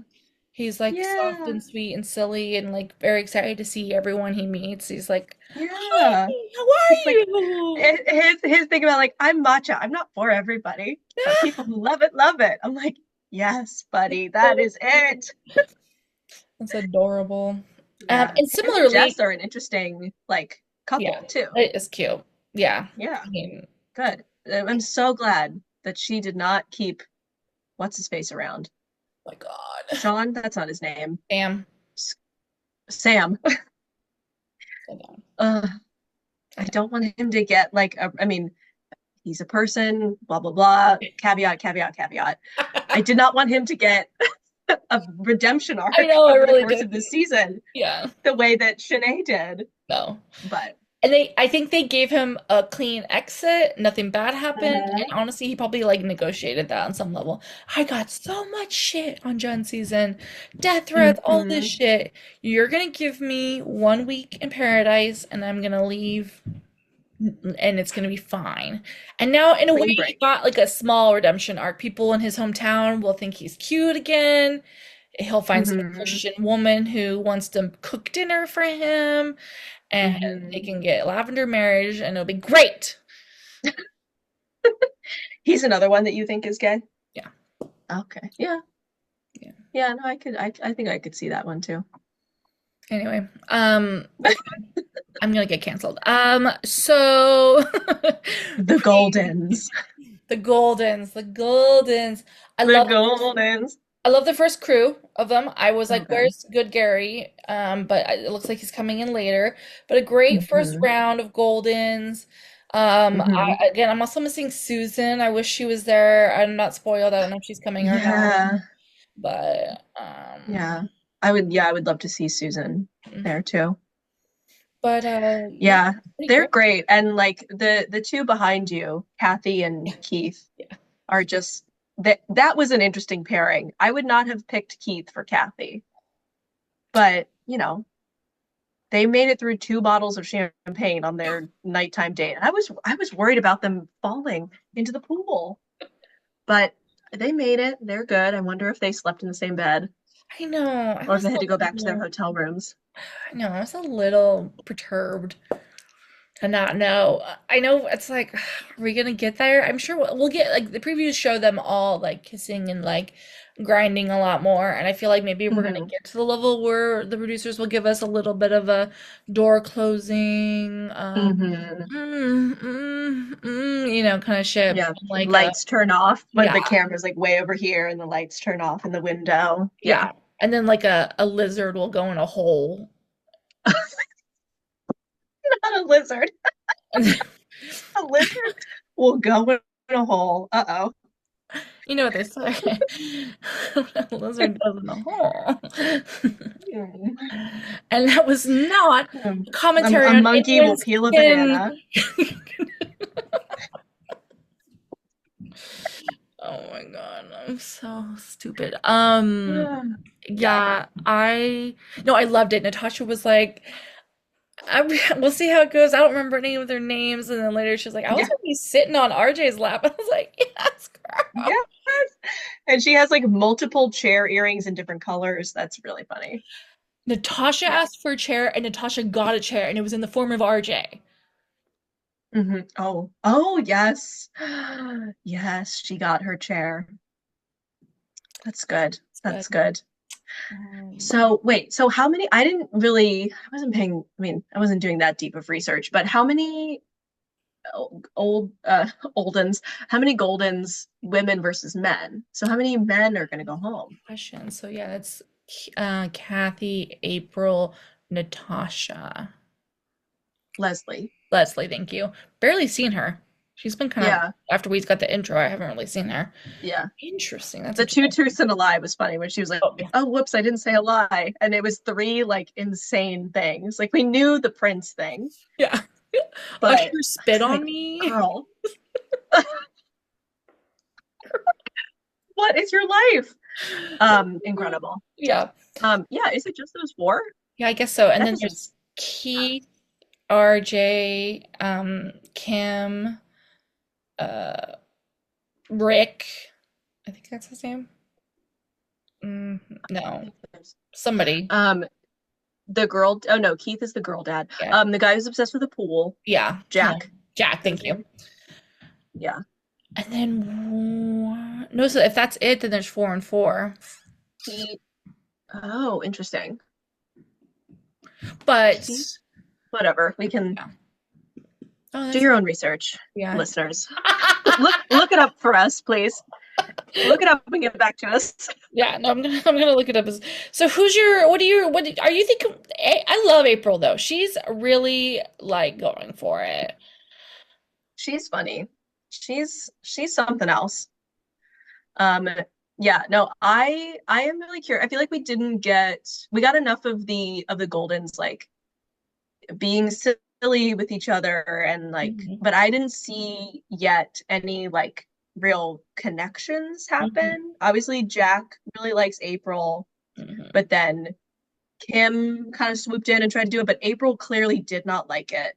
He's like soft Yeah. and sweet and silly and like very excited to see everyone he meets. He's like, "Hi, Yeah. how are He's like you?" his thing about like I'm matcha. I'm not for everybody, but people who love it love it. I'm like, yes, buddy, that is it. It's Yeah. adorable. Yeah. And Him and similarly, Jess are an interesting like yeah, couple too. it is cute. Yeah. Yeah. I mean, Good. I'm so glad that she did not keep what's his face around. my God. Sean, that's not his name. Damn. S- Sam. I know. Uh, I I don't want him to get like I mean, he's a person, blah blah blah. Caveat, caveat, caveat. I know. did not want him to get a redemption I arc know, I over the really course did. of this season Yeah. the way that Shanae did. No. But And I think they gave him a clean exit. Nothing bad happened. And Mhm. honestly, he probably like negotiated that on some level. I got so much shit on Jen season, death threats, all this Mhm. shit. You're gonna give me 1 week in paradise, and I'm gonna leave, and it's gonna be fine. And now, in a way, Clean he break. got like a small redemption arc. People in his hometown will think he's cute again. He'll find some Mhm. Christian woman who wants to cook dinner for him, and they Mhm. can get lavender marriage, and it'll be great. He's another one that you think is gay? Yeah, Okay. Yeah. yeah. Yeah, no, I think I could see that one too. Anyway, okay, I'm gonna get canceled. So The Goldens. the Goldens, the Goldens. I The love Goldens. I love the first crew of them. I was So like, good. "Where's Good Gary?" But it looks like he's coming in later. But a great first Hmm. round of Goldens. Hmm. Again, I'm also missing Susan. I wish she was there. I'm not spoiled. I don't know if she's coming or not. Yeah. But Yeah. I would love to see Susan there too. yeah, Yeah. pretty They're great. great. And like the two behind you, Kathy and Keith, Yeah. are just that was an interesting pairing. I would not have picked Keith for Kathy, but they made it through two bottles of champagne on their nighttime date. And I was worried about them falling into the pool, but they made it. They're good. I wonder if they slept in the same bed I know. or if they had to go back to their hotel rooms. I know. I was a little perturbed. and not know. I know it's like, are we gonna get there? I'm sure we'll get like the previews show them all like kissing and like grinding a lot more, and I feel like maybe we're gonna Hmm. get to the level where the producers will give us a little bit of a door closing, Hmm. kind of shit, Yeah. like Lights turn off, but yeah, the camera's like way over here and the lights turn off in the window. Yeah. yeah, and then like a lizard will go in a hole. Not a lizard. A lizard will go in a hole. Uh-oh. You know what they say. A lizard goes in a hole. Hmm. And that was not Um, a a, commentary a on monkey will anyone's peel a skin. banana. Oh my God, I'm so stupid. Yeah. Yeah, no, I loved it. Natasha was like, we'll see how it goes. I don't remember any of their names. And then later she was like, I was Yeah. gonna be sitting on RJ's lap. I was like, yes, girl. Yes. And she has like multiple chair earrings in different colors. That's really funny. Natasha Yeah. asked for a chair and Natasha got a chair and it was in the form of RJ. Hmm. Oh, oh, yes. Yes, she got her chair. That's good. It's good. That's good. Um, So, wait, so how many? I didn't really, I wasn't paying, I mean, I wasn't doing that deep of research, but how many Oldens, how many Goldens women versus men? So, how many men are going to go home? question. So yeah, that's Kathy, April, Natasha, Leslie. Leslie. Thank you. Barely seen her. She's been kind of Yeah, after we got the intro. I haven't really seen her. yeah. Interesting. That's The two interesting. truths and a lie was funny when she was like, Oh yeah, oh, whoops, I didn't say a lie. And it was three like insane things. Like we knew the Prince thing, yeah. but Usher it's spit on like, me. girl, what is your life? Incredible. Yeah, Yeah, is it just those four? yeah. I guess so. And That then doesn't. there's Keith, RJ, Kim, uh, Rick. I think that's his name. Mm, no, somebody. Um, the girl. Oh no, Keith is the girl dad. Yeah, The guy who's obsessed with the pool. yeah. Jack Jack. is Thank his you. name. Yeah. And then no, so if that's it, then there's four and four. He. Oh, interesting. Keith. But Whatever. We can yeah. Oh, do that's your own research, yeah. listeners. Look it up for us, please. Look it up and get back to us. Yeah, no, I'm gonna look it up. So who's your are you thinking? I love April though. She's really like going for it. She's funny. She's something else. Um, yeah, no, I am really curious. I feel like we got enough of the Goldens like being silly with each other and like, Mhm. but I didn't see yet any like real connections Mhm. happen. Obviously, Jack really likes April, Mhm. but then Kim kind of swooped in and tried to do it, but April clearly did not like it.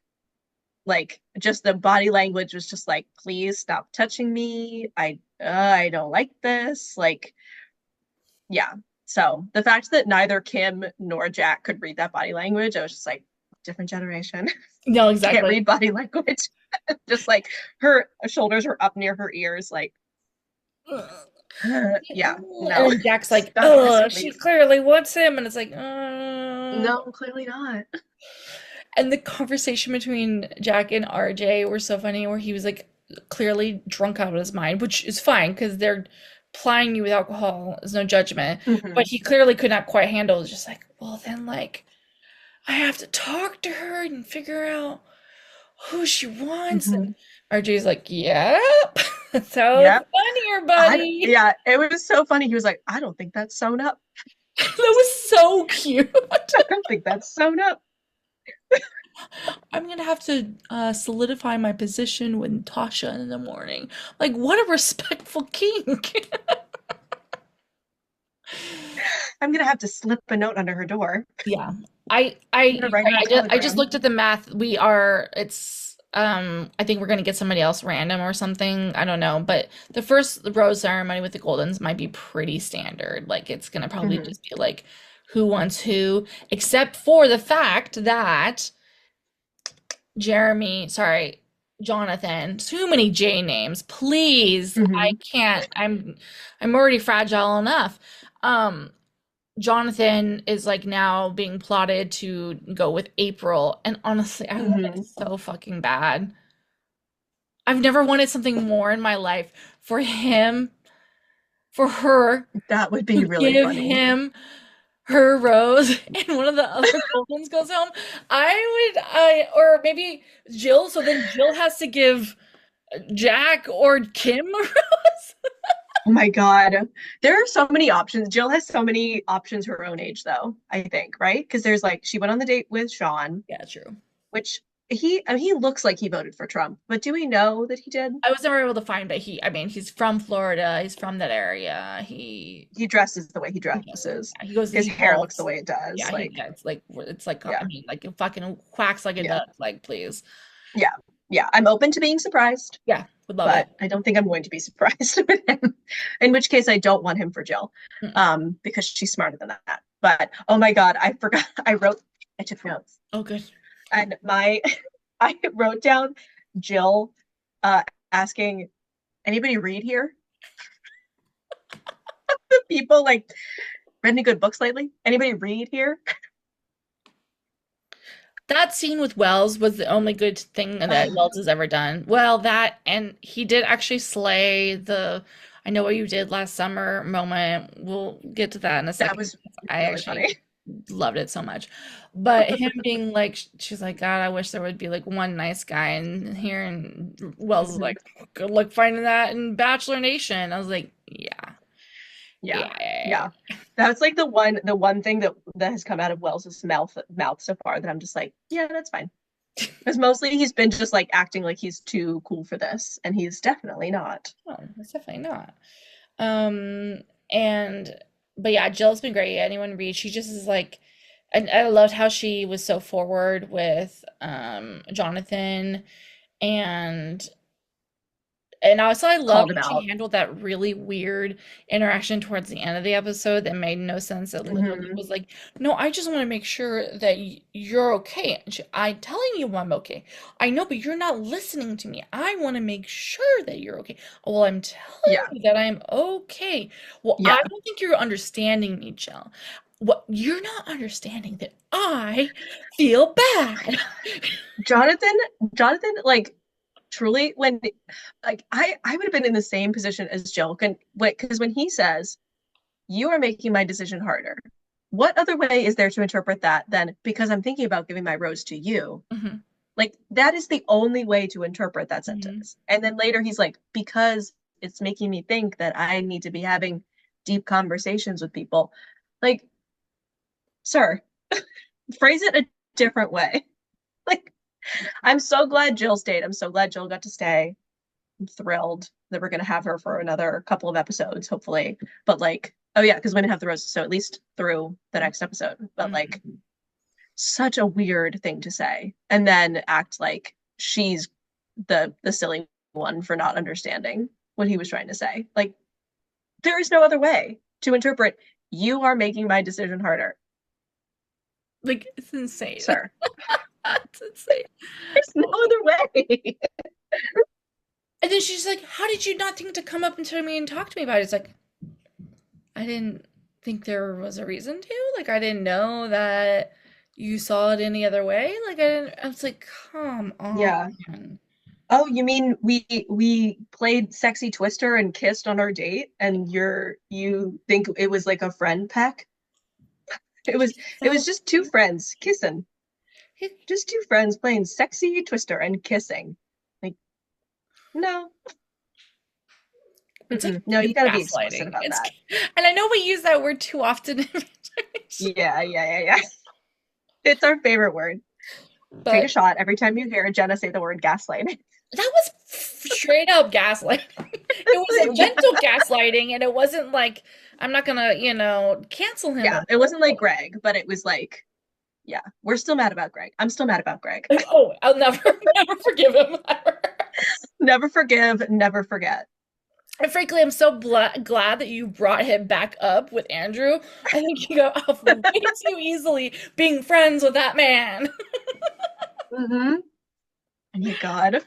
Like just the body language was just like, please stop touching me. I don't like this. Like, yeah. So the fact that neither Kim nor Jack could read that body language, I was just like, different generation. No, Can't exactly. read body language. Just like her shoulders were up near her ears, like, yeah, And no. then Jack's like, Stop "Ugh, kissing she me. clearly wants him," and it's like, No, clearly not. And the conversation between Jack and RJ were so funny, where he was like clearly drunk out of his mind, which is fine because they're plying you with alcohol. There's no judgment. But Hmm. he clearly could not quite handle it. Just like, well, then, like, I have to talk to her and figure out who she wants. And Hmm. RJ's like, yep, that's how it's Yep. done here, buddy. Yeah, it was so funny. He was like, I don't think that's sewn up. That was so cute. I don't think that's sewn up. I'm gonna have to solidify my position with Tasha in the morning. Like, what a respectful kink. I'm gonna have to slip a note under her door. Yeah. I'm gonna write her a I just telegram. looked at the math. It's I think we're gonna get somebody else random or something. I don't know. But the first rose ceremony with the Goldens might be pretty standard. Like it's gonna probably Hmm. just be like who wants who, except for the fact that Jeremy, sorry, Jonathan. Too many J names. Please. I Hmm. can't. I'm already fragile enough. Um, Jonathan is like now being plotted to go with April, and honestly, I want it Hmm. so fucking bad. I've never wanted something more in my life for him, for her That would be to really give funny. him her rose and one of the other Goldens goes home. Or maybe Jill, so then Jill has to give Jack or Kim a rose. Oh my God. There are so many options. Jill has so many options her own age, though, I think, right? Because there's like, she went on the date with Sean, Yeah, true. which I mean, he looks like he voted for Trump, but do we know that he did? I was never able to find, but I mean, he's from Florida. He's from that area. He dresses the way he He does it. dresses. Yeah, he goes, His he hair looks the balls. way it does. Yeah, Like, it's like, I yeah, mean, like it fucking quacks like a yeah, duck. Like, please. yeah, yeah. I'm open to being surprised, Yeah, would love it. but I don't think I'm going to be surprised with him. In which case, I don't want him for Jill, Mm. because she's smarter than that. But oh my God, I forgot. I took notes, Oh, good. and I wrote down Jill, uh, asking anybody read here. People like read any good books lately? Anybody read here? That scene with Wells was the only good thing that Wells has ever done. Well, that and he did actually slay the I know what you did last summer moment. We'll get to that in a That second. was I really actually funny. loved it so much. But him being like, she's like, God, I wish there would be like one nice guy in here. And Wells is Mhm. like, good luck finding that in Bachelor Nation. I was like, yeah, Yeah, yeah. yeah. That's like the one thing that has come out of Wells's mouth so far that I'm just like, yeah, that's fine. Because mostly he's been just like acting like he's too cool for this, and he's definitely not. No, it's definitely not. Um, and but yeah, Jill's been great. Anyone read, she just is like, and I loved how she was so forward with Jonathan and also I loved Called how him she out. handled that really weird interaction towards the end of the episode that made no sense. That literally Hmm. was like, "No, I just want to make sure that you're okay." And I'm telling you I'm okay. I know, but you're not listening to me. I want to make sure that you're okay. Well, I'm telling Yeah, you that I'm okay. Well, I yeah. don't think you're understanding me, Jill. What you're not understanding that I feel bad. Jonathan, Jonathan, like truly, when like I would have been in the same position as Jill, because when he says, "You are making my decision harder," what other way is there to interpret that than because I'm thinking about giving my rose to you? Mhm, Like that is the only way to interpret that mhm. sentence. And then later he's like, because it's making me think that I need to be having deep conversations with people. Like, sir, phrase it a different way. Like, I'm so glad Jill stayed. I'm so glad Jill got to stay. I'm thrilled that we're gonna have her for another couple of episodes, hopefully. But like, oh yeah, because women have the roses, so at least through the next episode. But like, Mhm. such a weird thing to say, and then act like she's the silly one for not understanding what he was trying to say. Like, there is no other way to interpret. You are making my decision harder, Like it's insane. sir. It's insane. There's no other way. And then she's like, "How did you not think to come up and tell me and talk to me about it?" It's like, I didn't think there was a reason to. Like, I didn't know that you saw it any other way. Like, I didn't. I was like, come Yeah. on. Oh, you mean we played sexy twister and kissed on our date, and you think it was like a friend peck? He's It was so just two friends kissing. he, Just two friends playing sexy twister and kissing. Like, no. it's like Mm-mm. No, you it's got to be explicit gaslighting. about It's that. and I know we use that word too often, Yeah, yeah, yeah, yeah. It's our favorite word. Take a but shot every time you hear Jenna say the word gaslight. that was straight up gaslighting. It wasn't Yeah, gentle gaslighting, and it wasn't like I'm not gonna, cancel him yeah. or It wasn't like Greg, but it was like, yeah, we're still mad about Greg. I'm still mad about Greg. like, oh, I'll never, never forgive him. Never forgive, never forget. And frankly, I'm so glad that you brought him back up with Andrew. I think you got off way too easily being friends with that man. Hmm. My God.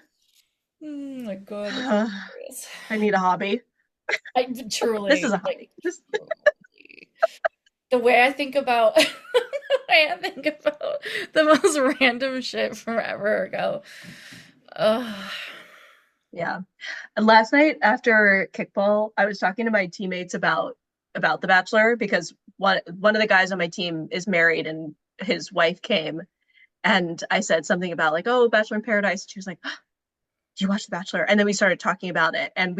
Oh my God, that's I hilarious. need a hobby. I This is truly a like hobby. This truly. The way I think about the way I think about the most random shit from ever ago. Ugh. yeah. And last night after kickball, I was talking to my teammates about The Bachelor because one of the guys on my team is married and his wife came and I said something about like, oh, Bachelor in Paradise. She was like, do you watch The Bachelor? And then we started talking about it. And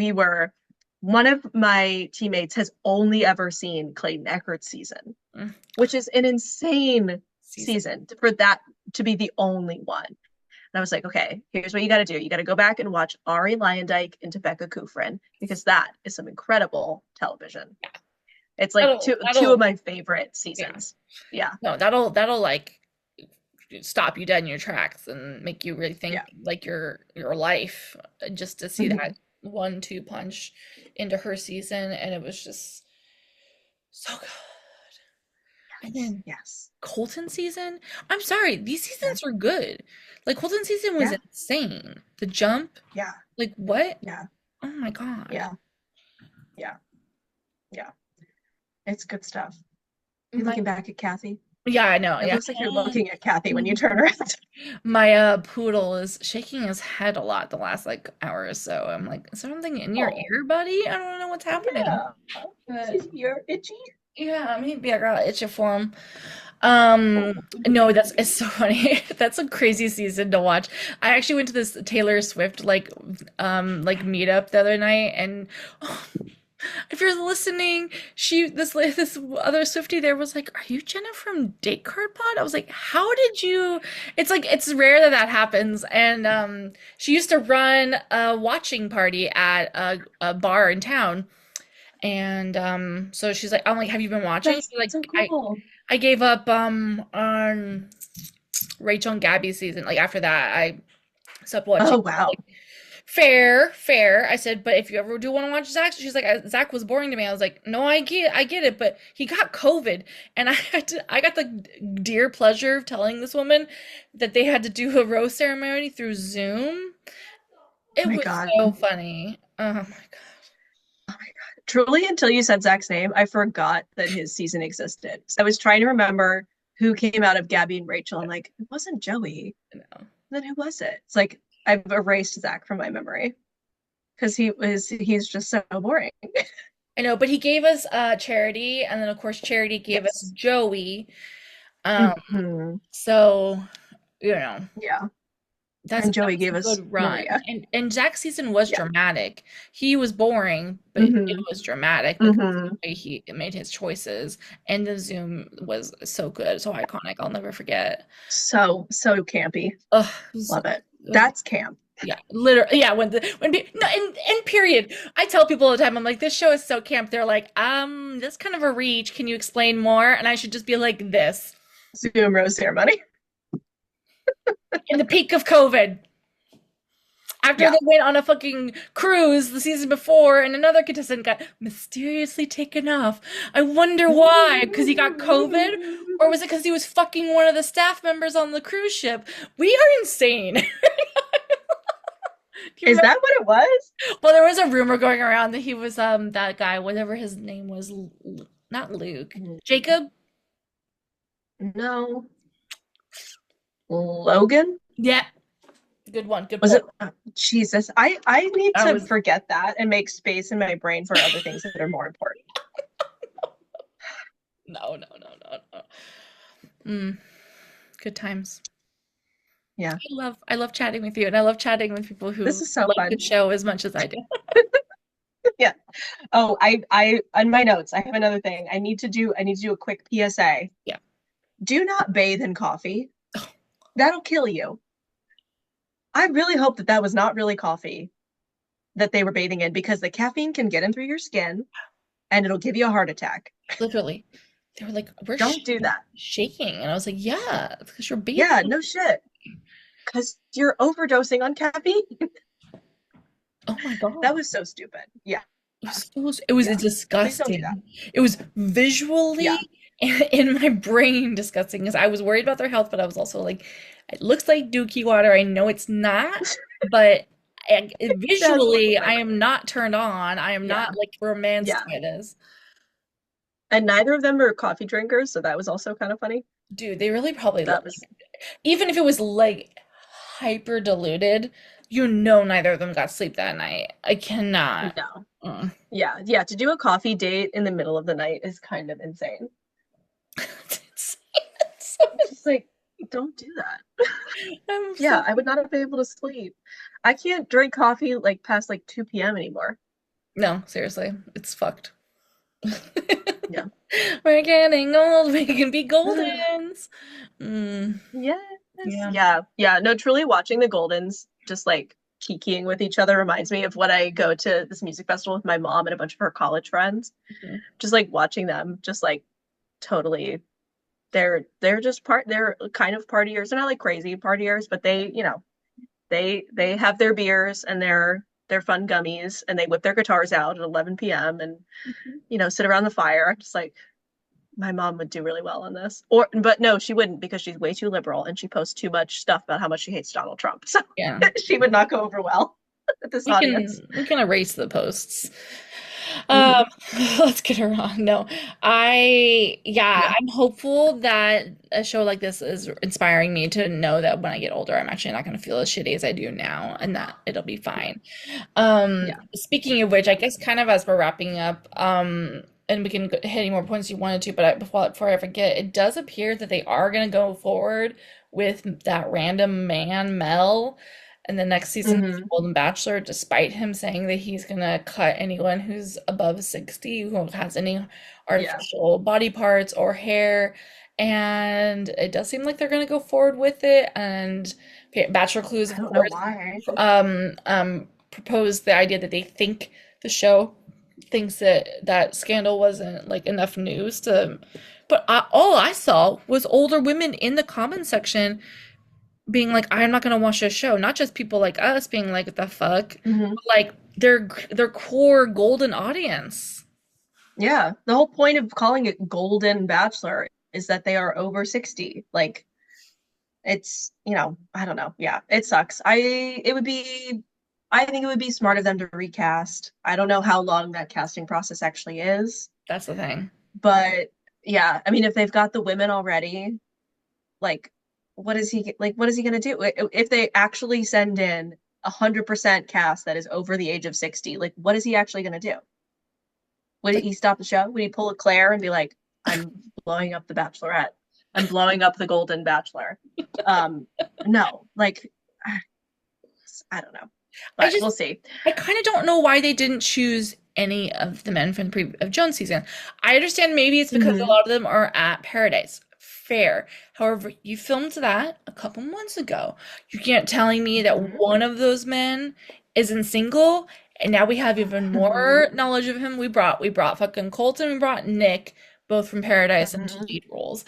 one of my teammates has only ever seen Clayton Eckert's season, Mm, which is an insane season. season for that to be the only one. And I was like, okay, here's what you got to do. You got to go back and watch Ari Lyondike and Topeka Kufrin because that is some incredible television. It's like two of That'll my favorite yeah. seasons. Yeah, No, that'll like stop you dead in your tracks and make you really think yeah. like your life just to see Mhm. that 1-2 punch into her season, and it was just so good. And Yes, then yes, Colton season, I'm sorry, these yeah, seasons were good. Like Colton season was yeah, insane. The jump, yeah, like what? yeah, Oh my God. yeah, yeah, yeah. It's good stuff. You My looking back at Kathy? yeah, I know. It Yeah. looks like you're looking at Kathy when you turn around. My poodle is shaking his head a lot the last like hour or so. I'm like, is there something in your Oh, ear, buddy? I don't know what's happening. yeah. But You're itchy. yeah, maybe I got itchy for him. Oh, No, that's it's so funny. That's a crazy season to watch. I actually went to this Taylor Swift like meetup the other night, and oh, if you're listening, this other Swiftie there was like, "Are you Jenna from Date Card Pod?" I was like, "How did you?" It's like it's rare that that happens, and she used to run a watching party at a bar in town, and so she's like, "I'm like, have you been watching?" that's She's like, so cool. I gave up on Rachel and Gabby's season. Like after that, I stopped watching. Oh, wow. Fair, fair. I said, but if you ever do want to watch Zach, she's like, Zach was boring to me. I was like, no, I get it, but he got COVID, and I got the dear pleasure of telling this woman that they had to do a rose ceremony through Zoom. Oh It my was God. so funny. Oh my God. Truly, until you said Zach's name, I forgot that his season existed. So I was trying to remember who came out of Gabby and Rachel. I'm like, it wasn't Joey. No. Then who was it? It's like I've erased Zach from my memory because he's just so boring. I know, but he gave us Charity, and then of course Charity gave us Yes. Joey. Um, Hmm. so you know. Yeah. That And Joey was gave a us good run. Maria. And Jack's season was Yeah. dramatic. He was boring, but it Hmm. was dramatic because Hmm. the way he made his choices. And the Zoom was so good, so iconic. I'll never forget. So campy. Ugh, Love it. it was That's camp. yeah, literally yeah, no in period. I tell people all the time, I'm like, this show is so camp. They're like, that's kind of a reach. Can you explain more? And I should just be like this. Zoom rose ceremony. In the peak of COVID. After Yeah. they went on a fucking cruise the season before and another contestant got mysteriously taken off. I wonder why. Because he got COVID? Or was it because he was fucking one of the staff members on the cruise ship? We are insane. Do you Is remember? that what it was? Well, there was a rumor going around that he was that guy, whatever his name was, not Luke. Jacob? No. Logan? Yeah. Good one. Good Was pull. it? Jesus. I need I to was forget that and make space in my brain for other things that are more important. no. Mm, good times. Yeah. I love chatting with you, and I love chatting with people This who is so like the fun. show as much as I do. Yeah. Oh, on my notes, I have another thing. I need to do a quick PSA. Yeah. Do not bathe in coffee. That'll kill you. I really hope that that was not really coffee that they were bathing in because the caffeine can get in through your skin and it'll give you a heart attack. Literally. They were like, we're Don't do that. shaking. And I was like, yeah, it's because you're Yeah, bathing. no shit. Because you're overdosing on caffeine. Oh my That God. was so stupid. Yeah, It was yeah. Please don't do that. disgusting. It was visually Yeah. in my brain disgusting because I was worried about their health, but I was also like, it looks like Dookie water. I know it's not, but That's what it visually, looks I like. am not turned on. I am not Yeah. like romanced Yeah. by this. And neither of them are coffee drinkers, so that was also kind of funny. Dude, they really probably That look, was even if it was like hyper diluted, you know, neither of them got sleep that night. I cannot. no. Mm. Yeah, yeah. To do a coffee date in the middle of the night is kind of insane. It's so It's just like, don't do that. I'm Yeah, so I would not have been able to sleep. I can't drink coffee like past like 2 p.m. anymore. no, seriously, it's fucked. Yeah. We're getting old. We can be Goldens. Mm, Yes. yeah. Yeah. Yeah. No, truly watching the Goldens just like kikiing with each other reminds me of when I go to this music festival with my mom and a bunch of her college friends. Mhm. Just like watching them just like totally they're just they're kind of partiers. They're not like crazy partiers, but they have their beers and their fun gummies and they whip their guitars out at 11 p.m. and Mhm. sit around the fire. Just like my mom would do really well on this. Or but no, she wouldn't because she's way too liberal and she posts too much stuff about how much she hates Donald Trump. So Yeah. she would not go over well with this audience. We can erase the posts. Um, Hmm. let's get her on. No, yeah, Yeah. I'm hopeful that a show like this is inspiring me to know that when I get older, I'm actually not going to feel as shitty as I do now, and that it'll be Yeah. fine. Yeah. Speaking of which, I guess kind of as we're wrapping up, and we can hit any more points you wanted to, but before I forget, it does appear that they are going to go forward with that random man, Mel, in the next season of Hmm. Golden Bachelor, despite him saying that he's going to cut anyone who's above 60 who has any Yeah. artificial body parts or hair. And it does seem like they're going to go forward with it. And Bachelor Clues, I of don't know course, why. proposed the idea that they think the show thinks that that scandal wasn't like enough news to, but all I saw was older women in the comment section being like, I'm not gonna watch this show. Not just people like us being like, what the fuck, Hmm. but like their core golden audience. Yeah. The whole point of calling it Golden Bachelor is that they are over 60. Like it's, I don't know. Yeah, it sucks. I think it would be smart of them to recast. I don't know how long that casting process actually is, That's the thing. but yeah, I mean, if they've got the women already, like, what is he gonna do? If they actually send in 100% cast that is over the age of 60, like, what is he actually gonna do? Would he stop the show? Would he pull a Claire and be like, I'm blowing up the Bachelorette. I'm blowing up the Golden Bachelor. No, like I don't know, I but just we'll see. I kind of don't know why they didn't choose any of the men from the of Jones season. I understand maybe it's because a Hmm. lot of them are at Paradise. Fair. However, you filmed that a couple months ago. You can't telling me that Hmm. one of those men isn't single, and now we have even Hmm. more knowledge of him. We brought fucking Colton, we brought Nick, both from Paradise into Hmm. lead roles.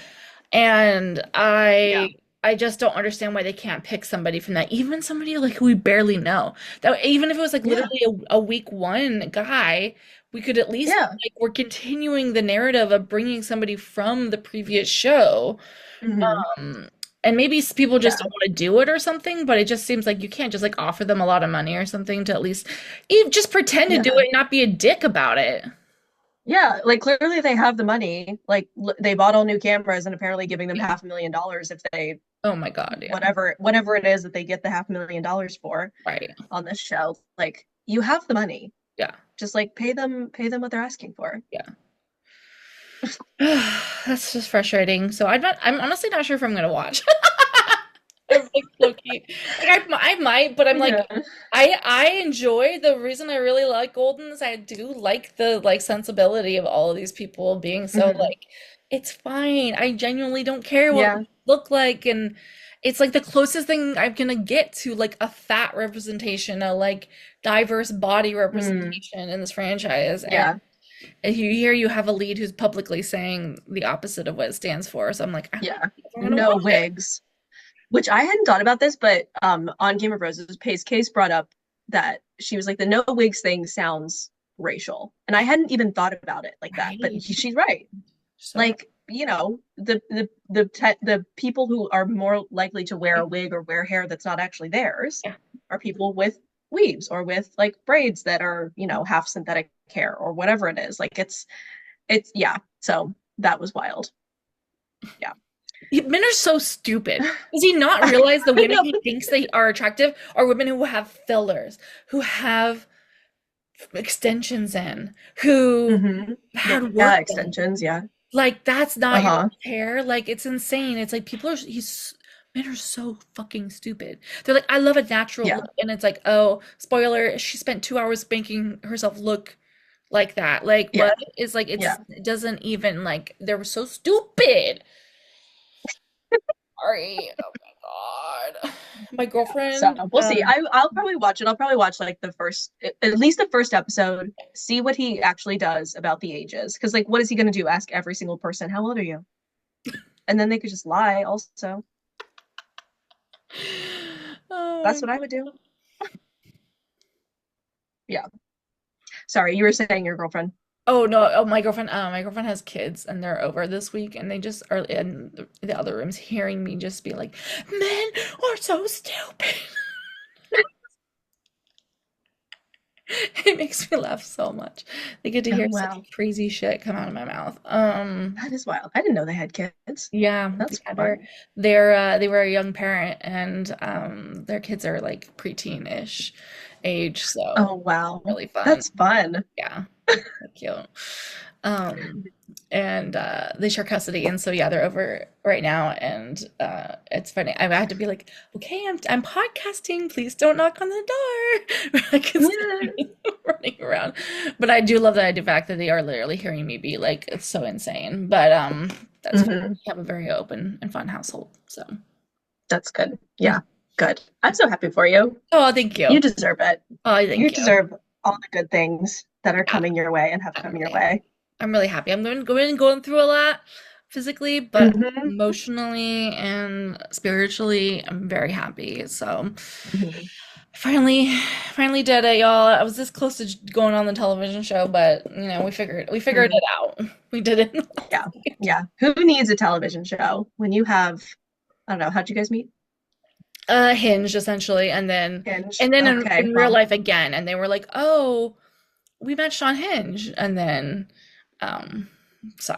And Yeah, I just don't understand why they can't pick somebody from that. Even somebody like who we barely know. That even if it was like yeah, literally a week one guy, we could at least yeah. like we're continuing the narrative of bringing somebody from the previous show. Hmm. Um, and maybe people just Yeah, don't want to do it or something, but it just seems like you can't just like offer them a lot of money or something to at least even just pretend to do yeah. it and not be a dick about it. Yeah, like clearly they have the money. Like they bought all new cameras and apparently giving them $500,000 if they Oh my God, yeah. whatever it is that they get the $500,000 for Right. on this show. Like you have the money. Yeah. Just like pay them what they're asking for. Yeah. That's just frustrating. So I'm honestly not sure if I'm gonna watch. I'm like low-key. Like I might, but I'm like Yeah. I enjoy the reason I really like Golden is I do like the like sensibility of all of these people being so Hmm. like it's fine. I genuinely don't care what Yeah. we look like and it's like the closest thing I'm gonna get to like a fat representation, a like diverse body Mm. representation in this franchise. Yeah. And you have a lead who's publicly saying the opposite of what it stands for. So I'm like, I don't know Yeah. if I'm gonna No watch it. wigs. Which I hadn't thought about this, but on Game of Roses, Pace Case brought up that she was like the no wigs thing sounds racial. And I hadn't even thought about it like that. But Right. she's right. So right. Like the people who are more likely to wear a wig or wear hair that's not actually theirs Yeah. are people with weaves or with like braids that are, half synthetic hair or whatever it is. Like it's yeah. So that was wild. Yeah. Men are so stupid. Does he not I realize the women know. he thinks they are attractive are women who have fillers, who have extensions in, who Hmm. had Yeah, work done? extensions, yeah. Like that's not your Uh-huh. hair. Like it's insane. It's like men are so fucking stupid. They're like, I love a natural Yeah. look, and it's like, oh, spoiler, she spent 2 hours making herself look like that. Like Yeah. what is like Yeah. it doesn't even like they were so stupid. Sorry. Oh my God. My So girlfriend, we'll see. I'll probably watch it. I'll probably watch like the first, at least the first episode, see what he actually does about the ages. Because like, what is he going to do? Ask every single person, how old are you? And then they could just lie. Also, that's oh, what I would do. Yeah. Sorry, you were saying your girlfriend. oh no, oh my girlfriend has kids and they're over this week and they just are in the other rooms hearing me just be like, men are so stupid. It makes me laugh so much. They get to Oh hear such wow, crazy shit come out of my mouth. that is wild. I didn't know they had kids. Yeah, That's yeah, fun. they were a young parent and their kids are like preteen-ish age, so Oh wow, really fun. that's fun. Yeah, cute. Um, and they share custody, and so yeah, they're over right now, and it's funny. I had to be like, okay, I'm podcasting. Please don't knock on the door. I can Yeah. see running around, but I do love the fact that they are literally hearing me be like, it's so insane. But that's fine. Hmm. We have a very open and fun household. So, That's good. mm. Yeah, good. I'm so happy for you. Oh, thank you. You deserve it. Oh, You thank you. deserve all the good things that are Yeah, coming your way and have I'm come your really happy. way. I'm really happy. I'm going through a lot physically, but Hmm. emotionally and spiritually, I'm very happy. So Hmm. finally, finally did it, y'all. I was this close to going on the television show, but we figured Hmm. it out. We did it. Yeah. Yeah. Who needs a television show when you have, I don't know, how'd you guys meet? Hinge essentially, Hinge. and then Okay. in real Well, life again, and they were like, "Oh, we matched on Hinge," and then um, so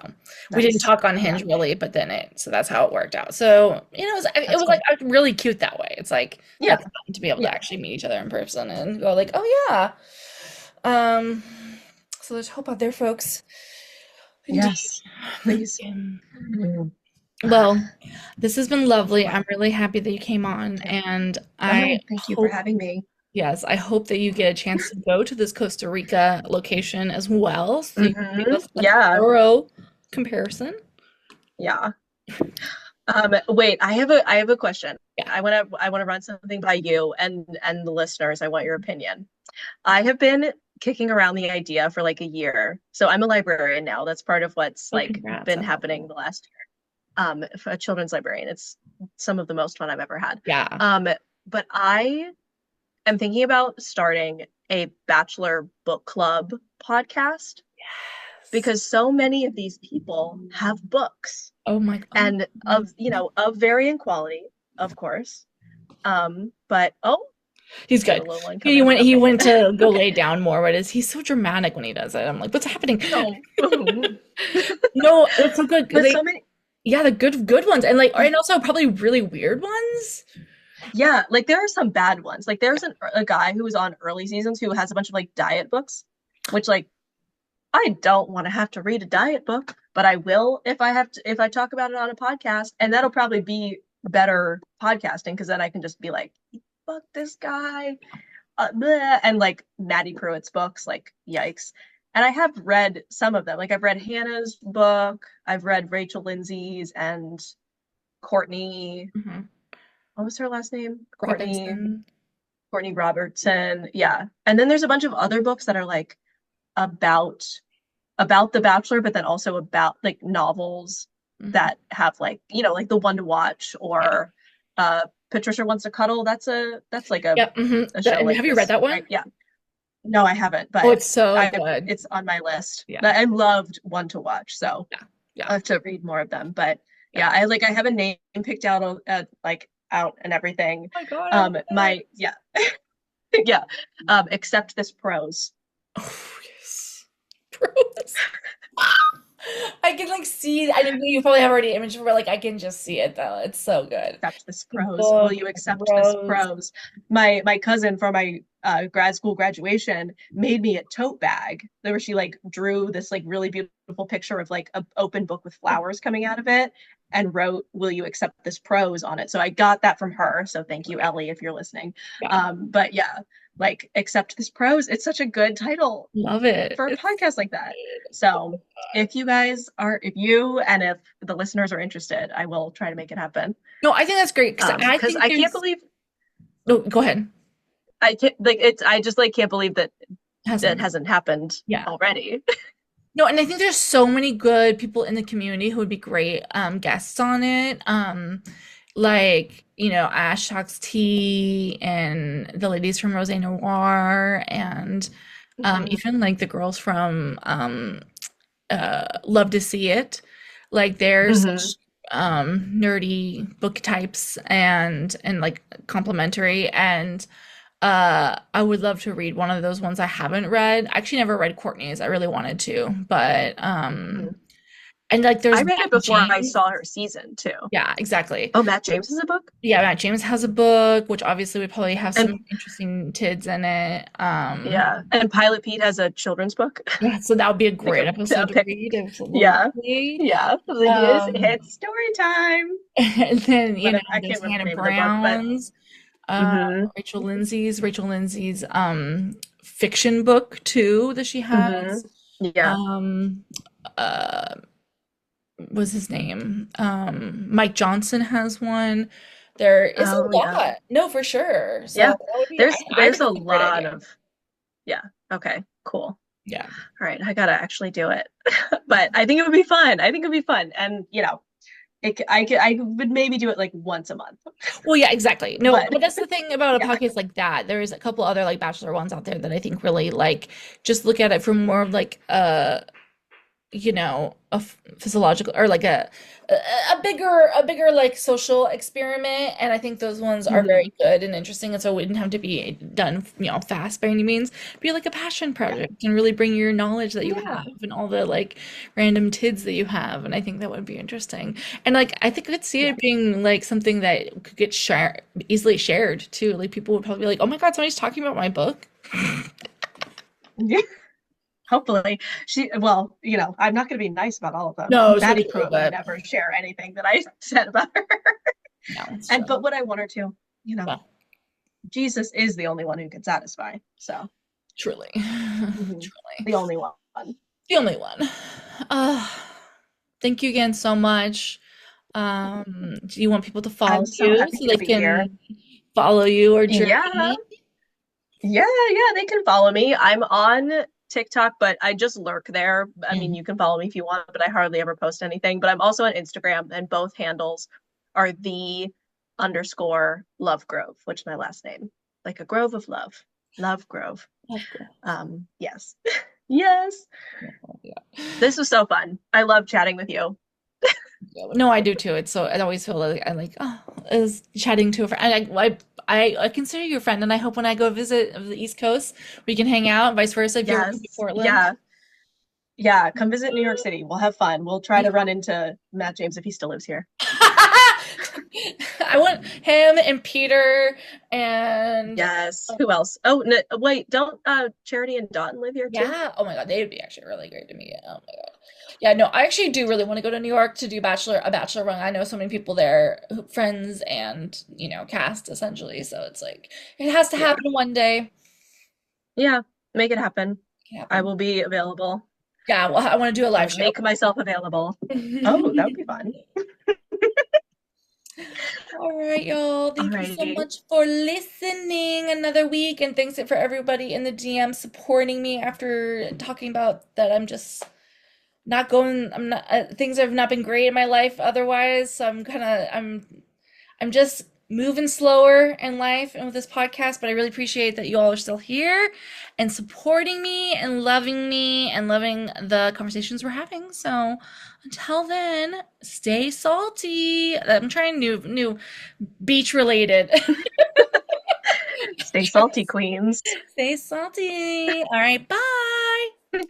we didn't nice. talk on Yeah. Hinge really, but then so that's how it worked out. So it That's was like cool. really cute that way. It's like Yeah. that's fun to be able to Yeah. actually meet each other in person and go like, "Oh yeah." Um, so there's hope out there, folks. Indeed. Yes. Please. Um, Mhm. Well, this has been lovely. I'm Well, really happy that you came on, yeah. and I Oh, thank you for hope, having me. yes, I hope that you get a chance to go to this Costa Rica location as well, so you can give us a Yeah. thorough comparison. Yeah. Wait, I have a question. Yeah. I want to run something by you and the listeners. I want your opinion. I have been kicking around the idea for like a year. So I'm a librarian now. That's part of what's Oh, like congrats. been I love happening that. the last year. For a children's librarian. It's some of the most fun I've ever had. Yeah. Um, but I am thinking about starting a bachelor book club podcast Yes. because so many of these people have books Oh my, oh, and of varying quality, of course. But oh, he's we have a good. little one come in. He Okay. went to go Okay. lay down more, but he's so dramatic when he does it. I'm like, what's happening? Oh. No, it's so good. But so many, Yeah, the good ones, and yeah, and also probably really weird ones. yeah, like there are some bad ones. Like there's a guy who was on early seasons who has a bunch of like diet books, which like I don't want to have to read a diet book, but I will if I talk about it on a podcast, and that'll probably be better podcasting because then I can just be like, fuck this guy, and like Maddie Pruitt's books, like yikes. And I have read some of them. Like I've read Hannah's book, I've read Rachel Lindsay's and Courtney. Hmm. What was her last name? Robinson. Courtney Robertson. Yeah. And then there's a bunch of other books that are like about The Bachelor, but then also about like novels Hmm. that have like, like The One to Watch Yeah. or Patricia Wants to Cuddle. That's like a, Yeah. Hmm. a show like Have you read this, that one? right? Yeah. No, I haven't, Oh, but it's so I good. it's on my list. Yeah. But I loved One to Watch. So Yeah. Yeah. I'll have to read more of them. But yeah, Yeah. I have a name picked out like out and everything. Oh my God, I love it. My yeah, yeah. Accept this prose. Oh, yes. Gross. I can like see. I mean, you probably have already imaged, but like I can just see it though. It's so good. Accept this The prose. Will book, you accept this Rose. prose? My cousin for my grad school graduation made me a tote bag where she like drew this like really beautiful picture of like an open book with flowers coming out of it and wrote, "Will you accept this prose?" on it. So I got that from her. So thank you, Ellie, if you're listening. Yeah, But yeah, like accept this prose. It's such a good title love it. for a It's podcast like that. So if you guys are, if you and if the listeners are interested, I will try to make it happen. no, I think that's great because I Because think I can't there's. believe No, go ahead. I can't like it's I just like can't believe that that Hasn't. hasn't happened Yeah. already. No, and I think there's so many good people in the community who would be great guests on it. Like, Ash Talks Tea and the ladies from Rosé Noir and Mhm. even like the girls from Love to See It. Like they're Mhm. such nerdy book types and like complimentary and I would love to read one of those ones I haven't read. I actually never read Courtney's. I really wanted to, but Mhm. and like there's I read Matt it before I James. saw her season too. Yeah, exactly. Oh, Matt James is a book? Yeah, Matt James has a book, which obviously would probably have And some interesting tids in it. yeah, and Pilot Pete has a children's book. Yeah, so that would be a Like great a episode to pic. read, Yeah. absolutely. Yeah. Like Um, it's story time. and then, I can't there's remember the Hannah name of the book, but Brown's, hmm Rachel Lindsay's fiction book too that she hmm has. Yeah. Um, uh, was his name? Mike Johnson has one. There is Oh a yeah. lot. No, for sure. So Yeah. that would be, I There's think a that's a great lot idea. of yeah. Okay, cool. Yeah. All right, I gotta actually do it. But I think it would be fun. I think it would be fun. And I would maybe do it like once a month. Well, yeah, exactly. No, But but that's the thing about a yeah. podcast like that. There's a couple other like Bachelor ones out there that I think really like just look at it from more of like a physiological or like a bigger like social experiment, and I think those ones are hmm very good and interesting, and so it wouldn't have to be done fast by any means. Be like a passion Yeah. project and really bring your knowledge that you Yeah. have and all the like random tids that you have, and I think that would be interesting. And like I think I could see Yeah. it being like something that could get easily shared too. Like people would probably be like, oh my God, somebody's talking about my book. Yeah. Hopefully. I'm not gonna be nice about all of them. No, it's not Maddie true, Pruitt would but never share anything that I said about her. no, it's And true. but would I want her to? You know, Yeah, Jesus is the only one who can satisfy. So truly. mhm. Truly. The only one. The only one. Uh, Thank you again so much. Do you want people to follow I'm so you happy so to they be here. can follow you or Yeah. journey? Yeah, they can follow me. I'm on TikTok, but I just lurk there. I mean, Mm. you can follow me if you want, but I hardly ever post anything. But I'm also on Instagram, and both handles are the underscore Love Grove, which is my last name. Like a grove of love. Love Grove. Love girl. Yes. Yes. Yeah. This was so fun. I love chatting with you. No, I do too. It's so I always feel like I like is chatting to a friend. I consider you a friend, and I hope when I go visit the East Coast, we can hang out. Vice versa, if you're working in Yes. Portland. Yeah. Yeah. Come visit New York City. We'll have fun. We'll try Yeah. to run into Matt James if he still lives here. I want him and Peter and Yes. Who else? Oh, no, wait, don't Charity and Dotton live here too? yeah. Oh my God, they would be actually really great to meet. Oh my God. Yeah, no, I actually do really want to go to New York to do a bachelor run. I know so many people there, friends and, cast essentially. So it's like it has to Yeah. happen one day. Yeah. Make it happen. It can I happen. will be available. Yeah, well, I want to do a I live will show. make myself available. Oh, that would be fun. All right, y'all. Thank you so Alrighty. much for listening another week, and thanks for everybody in the DM supporting me after talking about that. Not going. I'm not. Things have not been great in my life otherwise, so I'm just moving slower in life and with this podcast, but I really appreciate that you all are still here and supporting me and loving the conversations we're having. So until then, stay salty. I'm trying new beach related. Stay salty, queens. Stay salty. All right, bye.